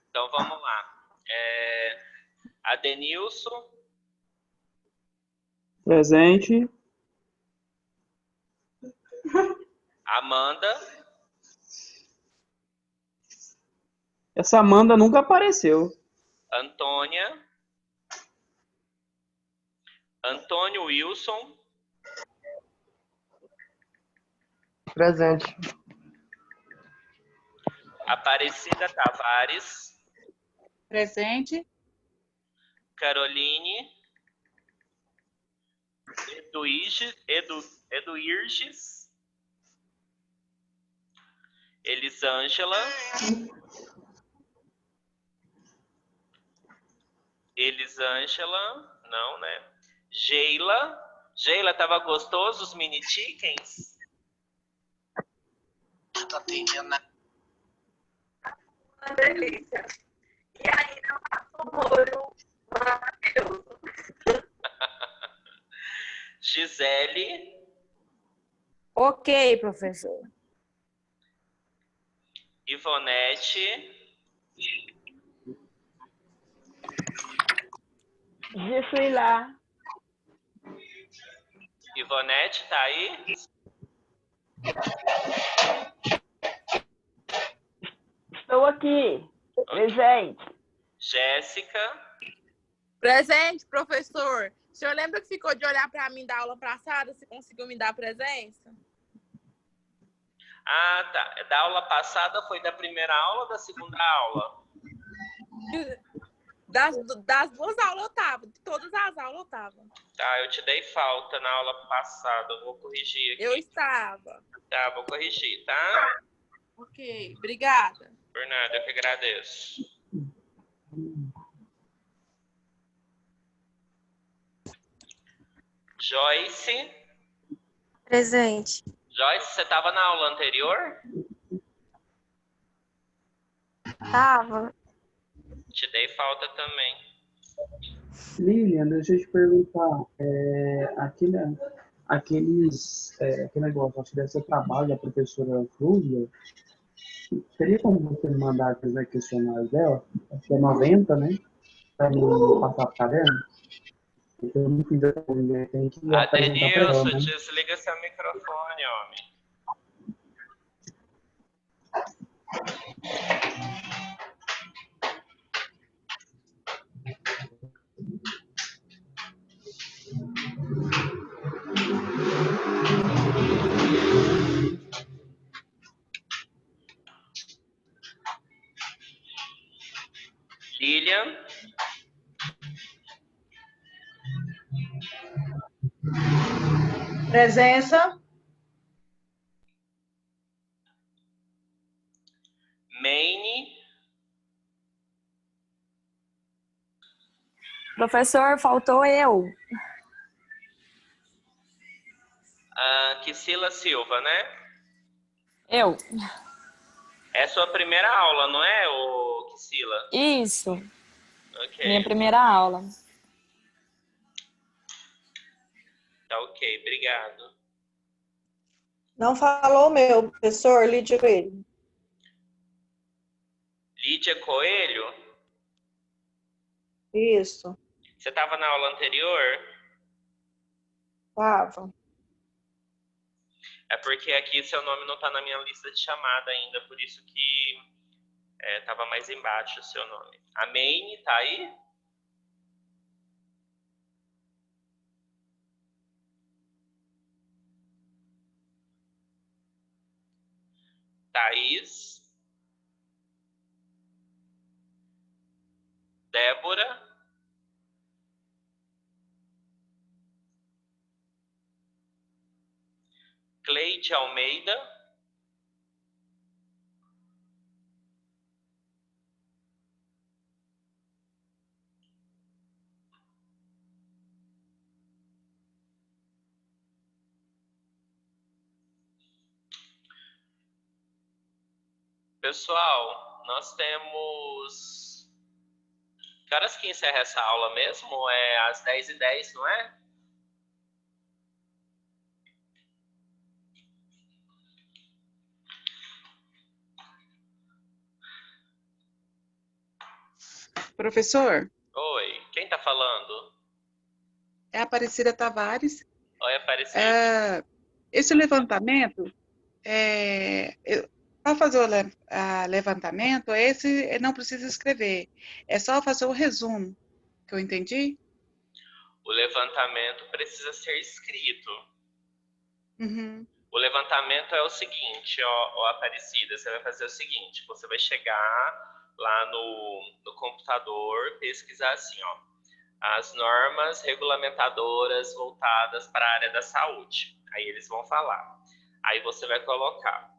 Então, vamos lá. Adenilson. Presente. Amanda. Essa Amanda nunca apareceu. Antônia. Antônio Wilson. Presente. Aparecida Tavares. Presente. Caroline. Eduirges. Elisângela. Não, né? Geila, tava gostoso os mini chickens? Tô atendendo. Uma delícia. E aí, não passou molho maravilhoso. Gisele. Ok, professor. Ivonete. Je suis là. Ivonete, tá aí? Estou aqui. Presente. Jéssica. Presente, professor. O senhor lembra que ficou de olhar para mim da aula passada? Você conseguiu me dar a presença? Ah, tá. Da aula passada foi da primeira aula ou da segunda aula? Das duas aulas eu tava. De todas as aulas eu tava. Tá, eu te dei falta na aula passada. Eu vou corrigir aqui. Eu estava. Tá, vou corrigir, tá? Ok, obrigada. Por nada, eu que agradeço. Joyce. Presente. Joyce, você estava na aula anterior? Tava. Te dei falta também. Lilian, deixa eu te perguntar. Aquele negócio, acho que deve ser trabalho da professora Flúvia. Teria como você me mandar aqueles questionários dela? Acho que é 90, né? Para mim passar para caderno. Eu não fiz essa coisa, tem que apresentar para ela, Adenilson, né? desliga seu microfone, homem. Lilian. Presença. Maine. Professor, faltou eu. Kisila Silva, né? Eu. É sua primeira aula, não é, Kisila? Isso. Ok. Minha primeira aula. Tá ok, obrigado. Não falou meu, professor Lídia Coelho. Lídia Coelho? Isso. Você estava na aula anterior? Tava. É porque aqui seu nome não está na minha lista de chamada ainda, por isso que estava mais embaixo o seu nome. A Maine, tá aí? Thaís. Débora. Cleide Almeida. Pessoal, nós temos... Que horas que encerra essa aula mesmo? É às 10h10, não é? Professor, Oi, quem tá falando? é a Aparecida Tavares. Oi, Aparecida. Esse levantamento, para fazer o levantamento, esse não precisa escrever. É só fazer o resumo, que eu entendi? O levantamento precisa ser escrito. Uhum. O levantamento é o seguinte, ó, Aparecida, você vai fazer o seguinte, você vai chegar lá no computador, pesquisar assim, ó, as normas regulamentadoras voltadas para a área da saúde. Aí eles vão falar. Aí você vai colocar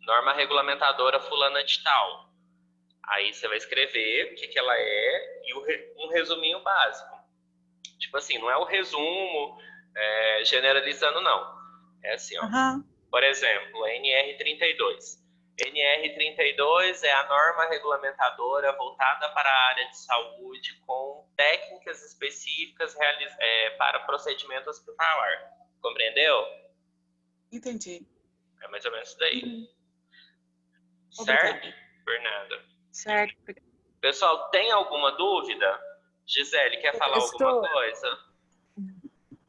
norma regulamentadora fulana de tal. Aí você vai escrever o que ela é e um resuminho básico. Tipo assim, não é o resumo generalizando, não. É assim, ó. Uhum. Por exemplo, a NR32. NR32 é a norma regulamentadora voltada para a área de saúde com técnicas específicas para procedimento hospitalar. Compreendeu? Entendi. É mais ou menos isso daí. Uhum. Certo? Obrigada. Por nada. Certo. Pessoal, tem alguma dúvida? Gisele, quer falar alguma Professor, coisa?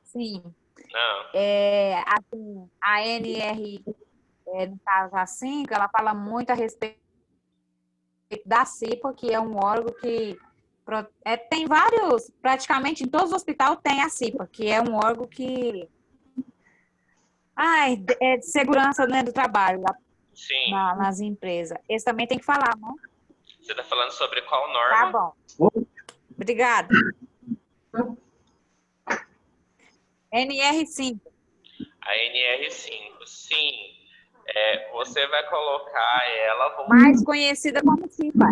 sim. Não. Assim, a NR, no caso a 5, ela fala muito a respeito da CIPA, que é um órgão que tem vários, praticamente em todos os hospitais tem a CIPA, que é um órgão que é de segurança, né, do trabalho Sim. nas empresas. Esse também tem que falar, não? Você está falando sobre qual Tá norma? bom. Obrigada. NR5. A NR5, sim. Você vai colocar ela... Mais conhecida como CIPA.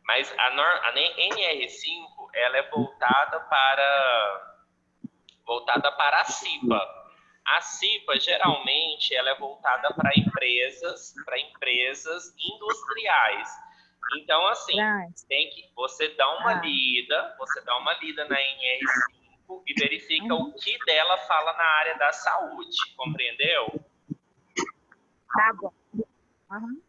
Mas a NR5, ela é voltada para a CIPA. A CIPA, geralmente, ela é voltada para empresas industriais. Então, assim, você dá uma lida na NR5 e verifica o que dela fala na área da saúde, compreendeu? Tá bom. Uhum.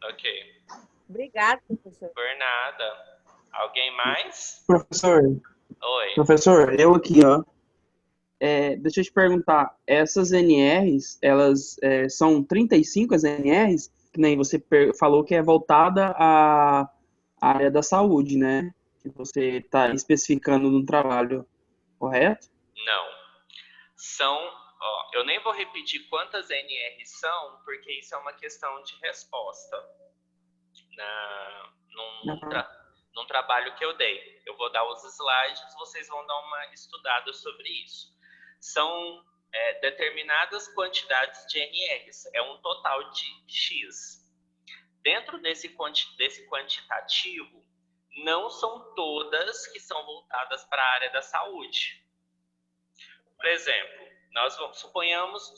Ok. Obrigada, professor. Por nada. Alguém mais? Professor. Oi. Professor, eu aqui, ó. Deixa eu te perguntar, essas NRs, elas são 35 as NRs, que nem você falou que é voltada à área da saúde, né? Que você está especificando no trabalho, correto? Não. Eu nem vou repetir quantas NRs são, porque isso é uma questão de resposta num trabalho que eu dei. Eu vou dar os slides, vocês vão dar uma estudada sobre isso. São determinadas quantidades de NRs, é um total de X. Dentro desse quantitativo, não são todas que são voltadas para a área da saúde. Por exemplo, nós suponhamos,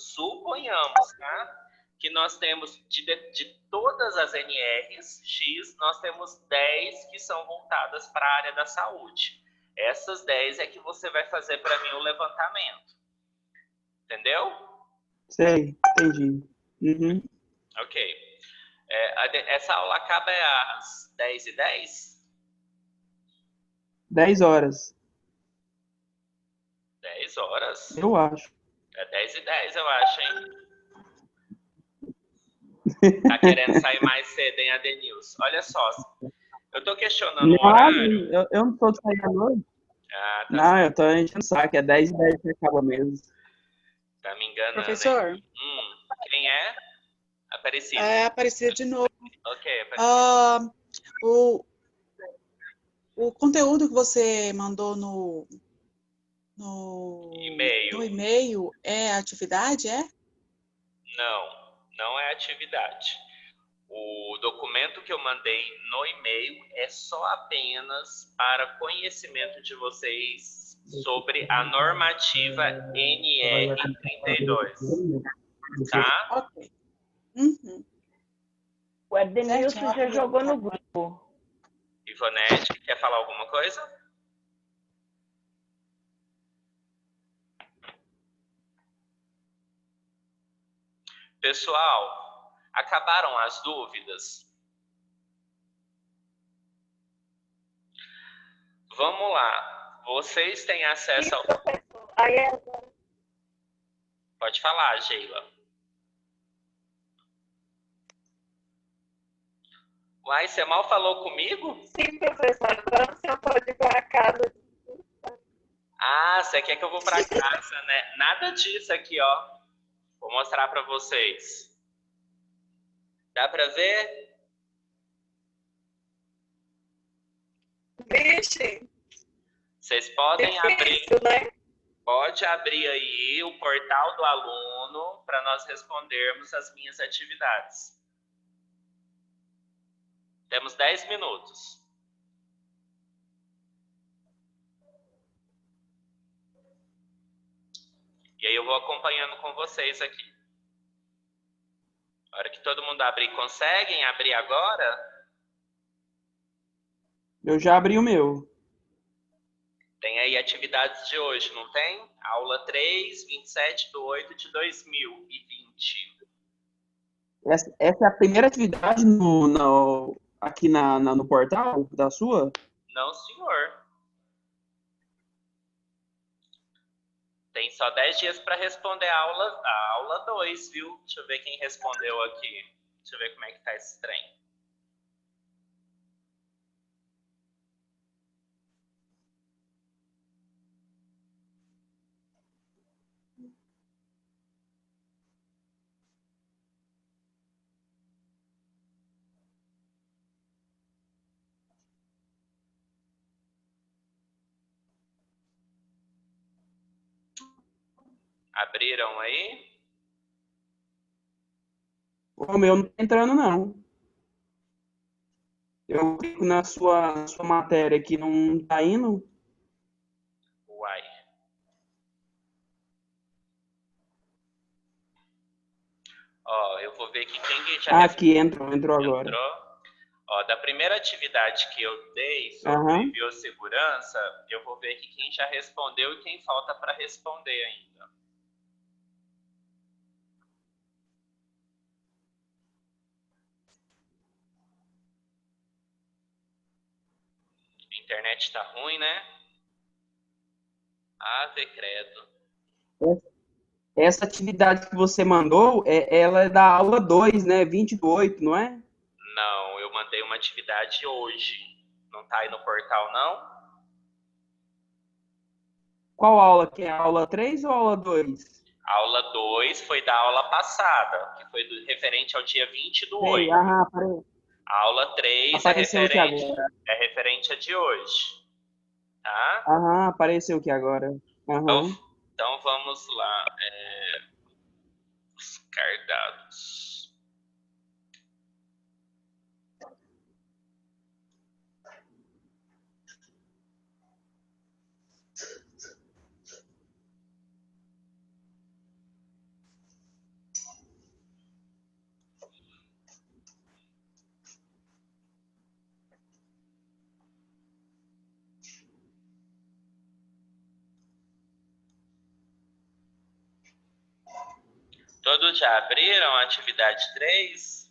tá? Que nós temos, de todas as NRs X, nós temos 10 que são voltadas para a área da saúde. Essas 10 é que você vai fazer para mim o levantamento. Entendeu? Sei, entendi. Uhum. Ok. Essa aula acaba às 10h10? 10 horas. 10 horas? Eu acho. 10h10, eu acho, hein? Tá querendo sair mais cedo, hein, Adenilson? Olha só, eu tô questionando o horário. Eu não tô saindo à noite. Tá. Não, eu tô enchendo o saco, é 10h10 que acaba mesmo. Tá me enganando, Professor? hein? Quem é? Aparecida. É Aparecida de novo. Ok, Aparecida. O conteúdo que você mandou no e-mail é atividade, é? Não é atividade. O documento que eu mandei no e-mail é só apenas para conhecimento de vocês sobre a normativa NR32. Tá? Ok. Uhum. O Adenilson já jogou no grupo. Ivonete, quer falar alguma coisa? Pessoal, acabaram as dúvidas? Vamos lá. Vocês têm acesso ao... Pode falar, Sheila. Uai, você mal falou comigo? Sim, professor. Agora o senhor pode ir para casa. Você quer que eu vou para casa, né? Nada disso aqui, ó. Vou mostrar para vocês. Dá para ver? Vixe. Vocês podem abrir. Né? Pode abrir aí o portal do aluno para nós respondermos as minhas atividades. Temos 10 minutos. E aí eu vou acompanhando com vocês aqui. A hora que todo mundo abrir, conseguem abrir agora? Eu já abri o meu. Tem aí atividades de hoje, não tem? Aula 3, 27/8/2020. Essa é a primeira atividade aqui no portal da sua? Não, senhor. Tem só 10 dias para responder a aula 2, viu? Deixa eu ver quem respondeu aqui. Deixa eu ver como é que tá esse trem. Abriram aí? O meu não tá entrando, não. Eu clico na sua matéria aqui, não tá indo. Uai. Ó, eu vou ver aqui quem já Aqui, entrou agora. entrou. Ó, da primeira atividade que eu dei sobre biossegurança, eu vou ver aqui quem já respondeu e quem falta para responder ainda. A internet tá ruim, né? Ave credo. Essa atividade que você mandou, ela é da aula 2, né? 20 do 8, não é? Não, eu mandei uma atividade hoje. Não tá aí no portal, não? Qual aula que é? Aula 3 ou aula 2? Aula 2 foi da aula passada, que foi referente ao dia 20 do 8. Apareceu. A aula 3 Apareceu aqui agora. é referente a de hoje. Tá? Apareceu aqui agora. Então vamos lá. Os cardados. Todos já abriram a atividade 3?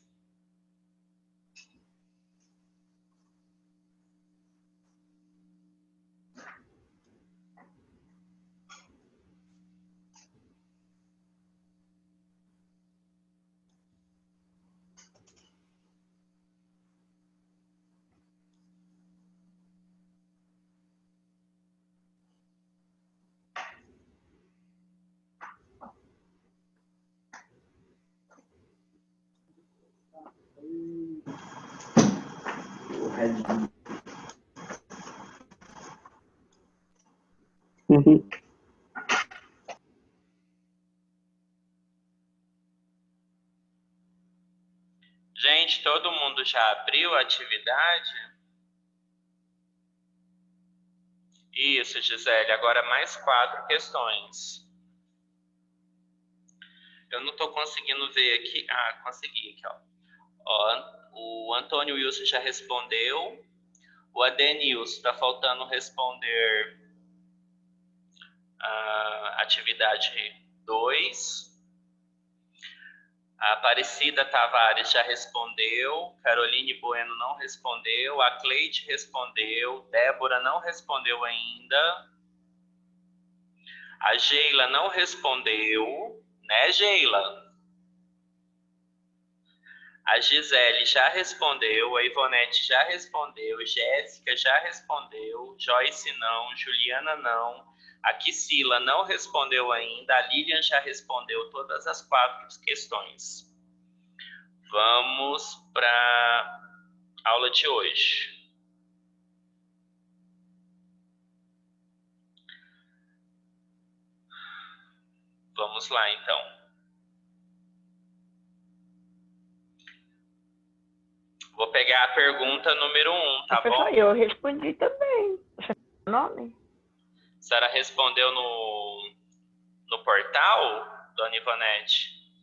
Gente, todo mundo já abriu a atividade? Isso, Gisele. Agora mais 4 questões. Eu não estou conseguindo ver aqui. Ah, consegui aqui, ó. O Antônio Wilson já respondeu. O Adenilson está faltando responder a atividade 2. A Aparecida Tavares já respondeu. Caroline Bueno não respondeu. A Cleide respondeu. Débora não respondeu ainda. A Geila não respondeu. Né, Geila? A Gisele já respondeu, a Ivonete já respondeu, Jéssica já respondeu, Joyce não, Juliana não, a Kissila não respondeu ainda, a Lilian já respondeu todas as 4 questões. Vamos para a aula de hoje. Vamos lá, então. Vou pegar a pergunta número 1, tá bom? Eu respondi também. Nome? A senhora respondeu no portal, dona Ivonete?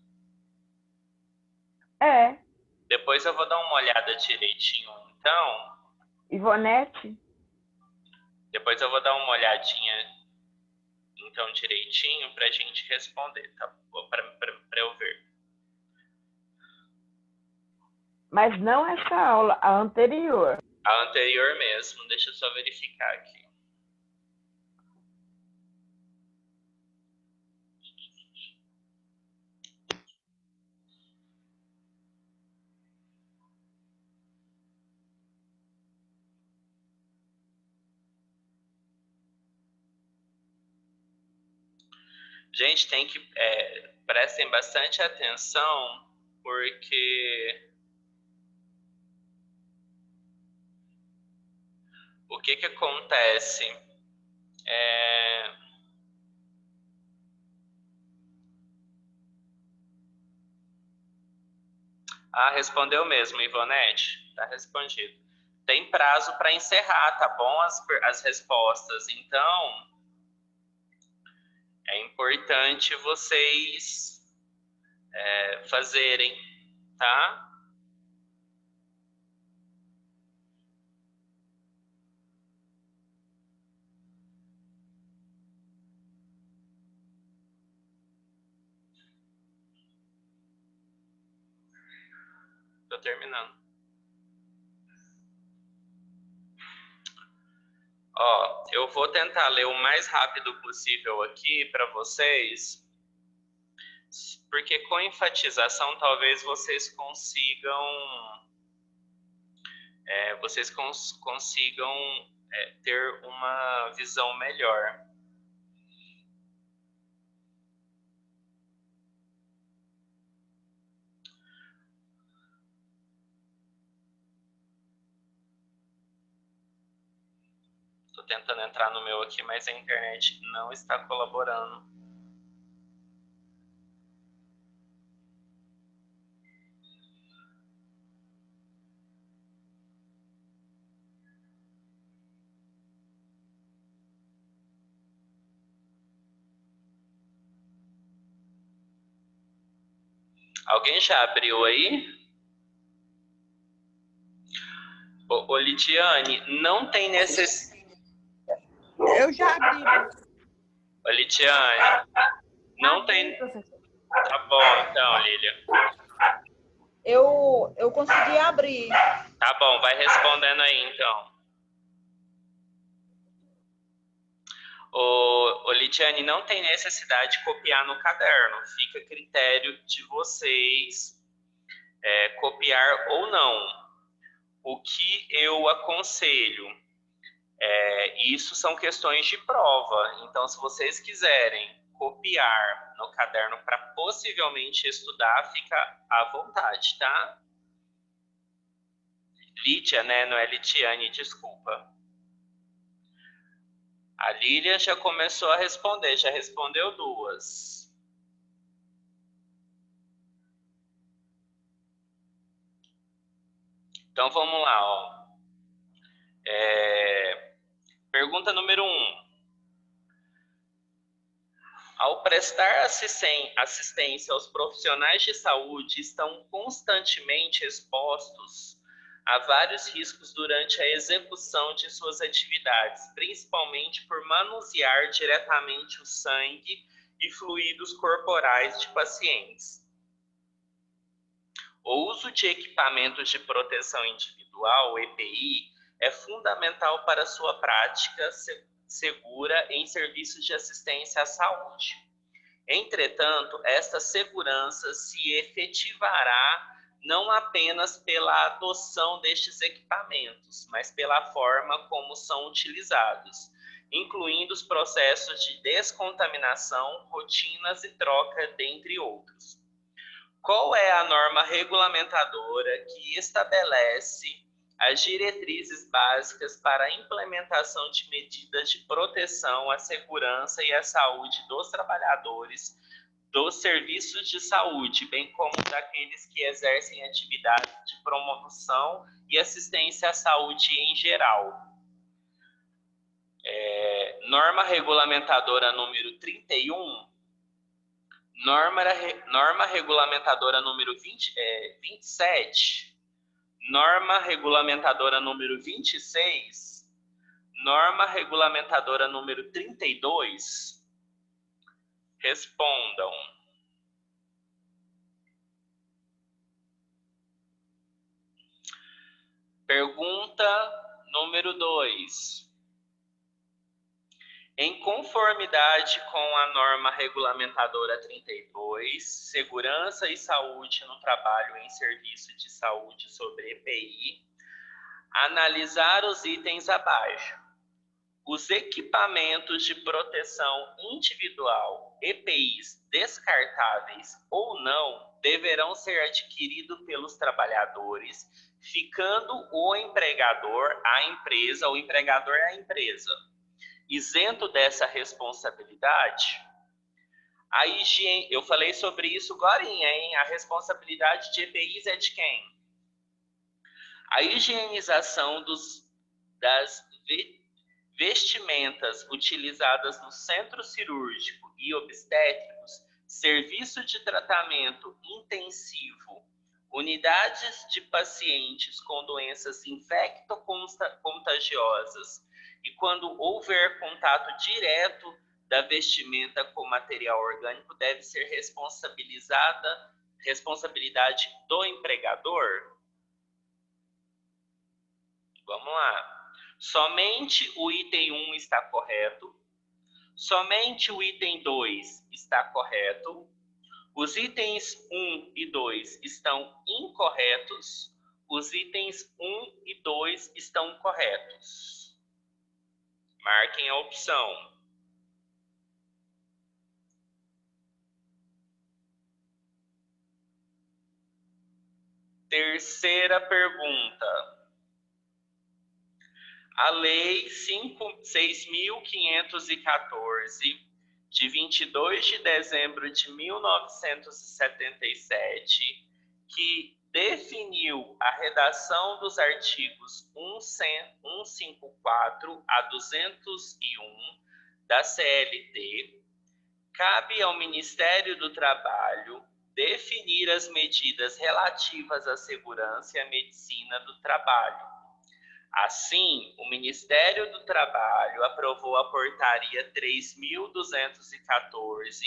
É. Depois eu vou dar uma olhada direitinho, então. Ivonete? Depois eu vou dar uma olhadinha, então, direitinho, pra gente responder, tá? Pra eu ver. Mas não essa aula, a anterior. A anterior mesmo, deixa eu só verificar aqui. Gente, tem que prestem bastante atenção, porque o que acontece? Respondeu mesmo, Ivonete. Tá respondido. Tem prazo para encerrar, tá bom? As respostas. Então, é importante vocês fazerem, tá? Tô terminando. Ó, eu vou tentar ler o mais rápido possível aqui para vocês, porque com enfatização talvez vocês consigam ter uma visão melhor. Estou tentando entrar no meu aqui, mas a internet não está colaborando. Alguém já abriu aí? Ô, Litiane, não tem necessidade. Eu já abri. Ô, Litiane, não tem. Tá bom, então, Lília. Eu consegui abrir. Tá bom, vai respondendo aí, então. Ô, Litiane, não tem necessidade de copiar no caderno. Fica a critério de vocês copiar ou não. O que eu aconselho, isso são questões de prova. Então, se vocês quiserem copiar no caderno para possivelmente estudar, fica à vontade, tá? Lídia, né? Não é Litiane, desculpa. A Lília já começou a responder, já respondeu 2. Então, vamos lá, ó. Pergunta número 1. Ao prestar assistência aos profissionais de saúde, estão constantemente expostos a vários riscos durante a execução de suas atividades, principalmente por manusear diretamente o sangue e fluidos corporais de pacientes. O uso de equipamentos de proteção individual, EPI, é fundamental para sua prática segura em serviços de assistência à saúde. Entretanto, esta segurança se efetivará não apenas pela adoção destes equipamentos, mas pela forma como são utilizados, incluindo os processos de descontaminação, rotinas e troca, dentre outros. Qual é a norma regulamentadora que estabelece as diretrizes básicas para a implementação de medidas de proteção à segurança e à saúde dos trabalhadores dos serviços de saúde, bem como daqueles que exercem atividades de promoção e assistência à saúde em geral? Norma regulamentadora número 31, norma regulamentadora número 27, norma regulamentadora número 26, norma regulamentadora número 32. Respondam. Pergunta número 2. Em conformidade com a norma regulamentadora 32, Segurança e Saúde no Trabalho em Serviço de Saúde sobre EPI, analisar os itens abaixo. Os equipamentos de proteção individual, EPIs descartáveis ou não, deverão ser adquiridos pelos trabalhadores, ficando o empregador, a empresa, o empregador é a empresa, isento dessa responsabilidade. A higiene, eu falei sobre isso agora, hein? A responsabilidade de EPIs é de quem? A higienização das vestimentas utilizadas no centro cirúrgico e obstétricos, serviço de tratamento intensivo, unidades de pacientes com doenças infecto-contagiosas e quando houver contato direto da vestimenta com material orgânico, deve ser responsabilidade do empregador. Vamos lá. Somente o item 1 está correto. Somente o item 2 está correto. Os itens 1 e 2 estão incorretos. Os itens 1 e 2 estão corretos. Marquem a opção. Terceira pergunta. A Lei 6.514, de 22 de dezembro de 1977, que definiu a redação dos artigos 154 a 201 da CLT, cabe ao Ministério do Trabalho definir as medidas relativas à segurança e à medicina do trabalho. Assim, o Ministério do Trabalho aprovou a Portaria 3.214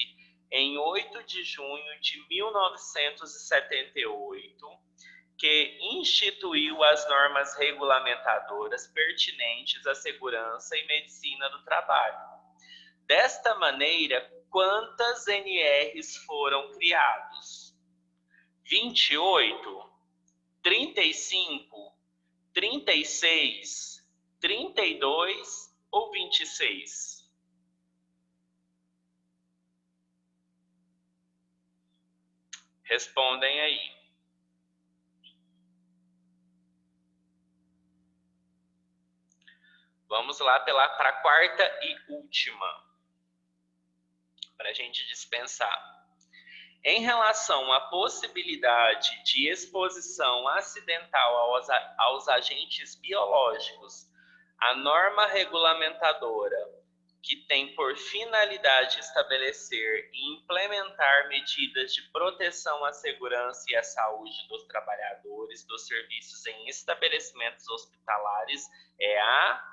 em 8 de junho de 1978, que instituiu as normas regulamentadoras pertinentes à segurança e medicina do trabalho. Desta maneira, quantas NRs foram criados? 28, 35, 36, 32 ou 26? Respondem aí. Vamos lá para a quarta e última, para a gente dispensar. Em relação à possibilidade de exposição acidental aos agentes biológicos, a norma regulamentadora, que tem por finalidade estabelecer e implementar medidas de proteção à segurança e à saúde dos trabalhadores dos serviços em estabelecimentos hospitalares, é a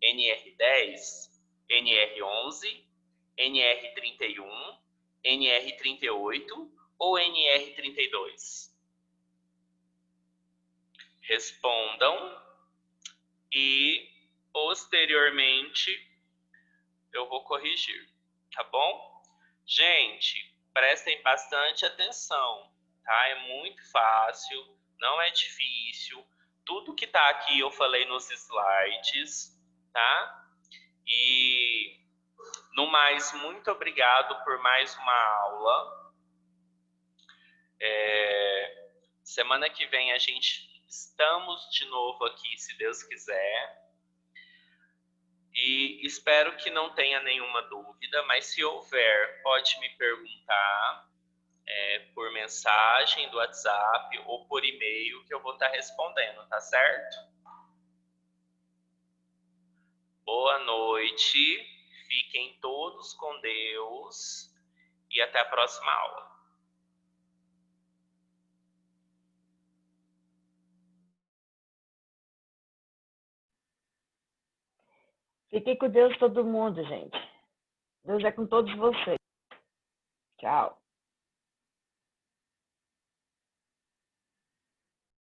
NR10, NR11, NR31, NR38 ou NR32? Respondam e, posteriormente, eu vou corrigir, tá bom? Gente, prestem bastante atenção, tá? É muito fácil, não é difícil. Tudo que tá aqui eu falei nos slides, tá? E, no mais, muito obrigado por mais uma aula. Semana que vem estamos de novo aqui, se Deus quiser. E espero que não tenha nenhuma dúvida, mas se houver, pode me perguntar por mensagem do WhatsApp ou por e-mail que eu vou estar respondendo, tá certo? Boa noite, fiquem todos com Deus e até a próxima aula. Fiquem com Deus todo mundo, gente. Deus é com todos vocês. Tchau.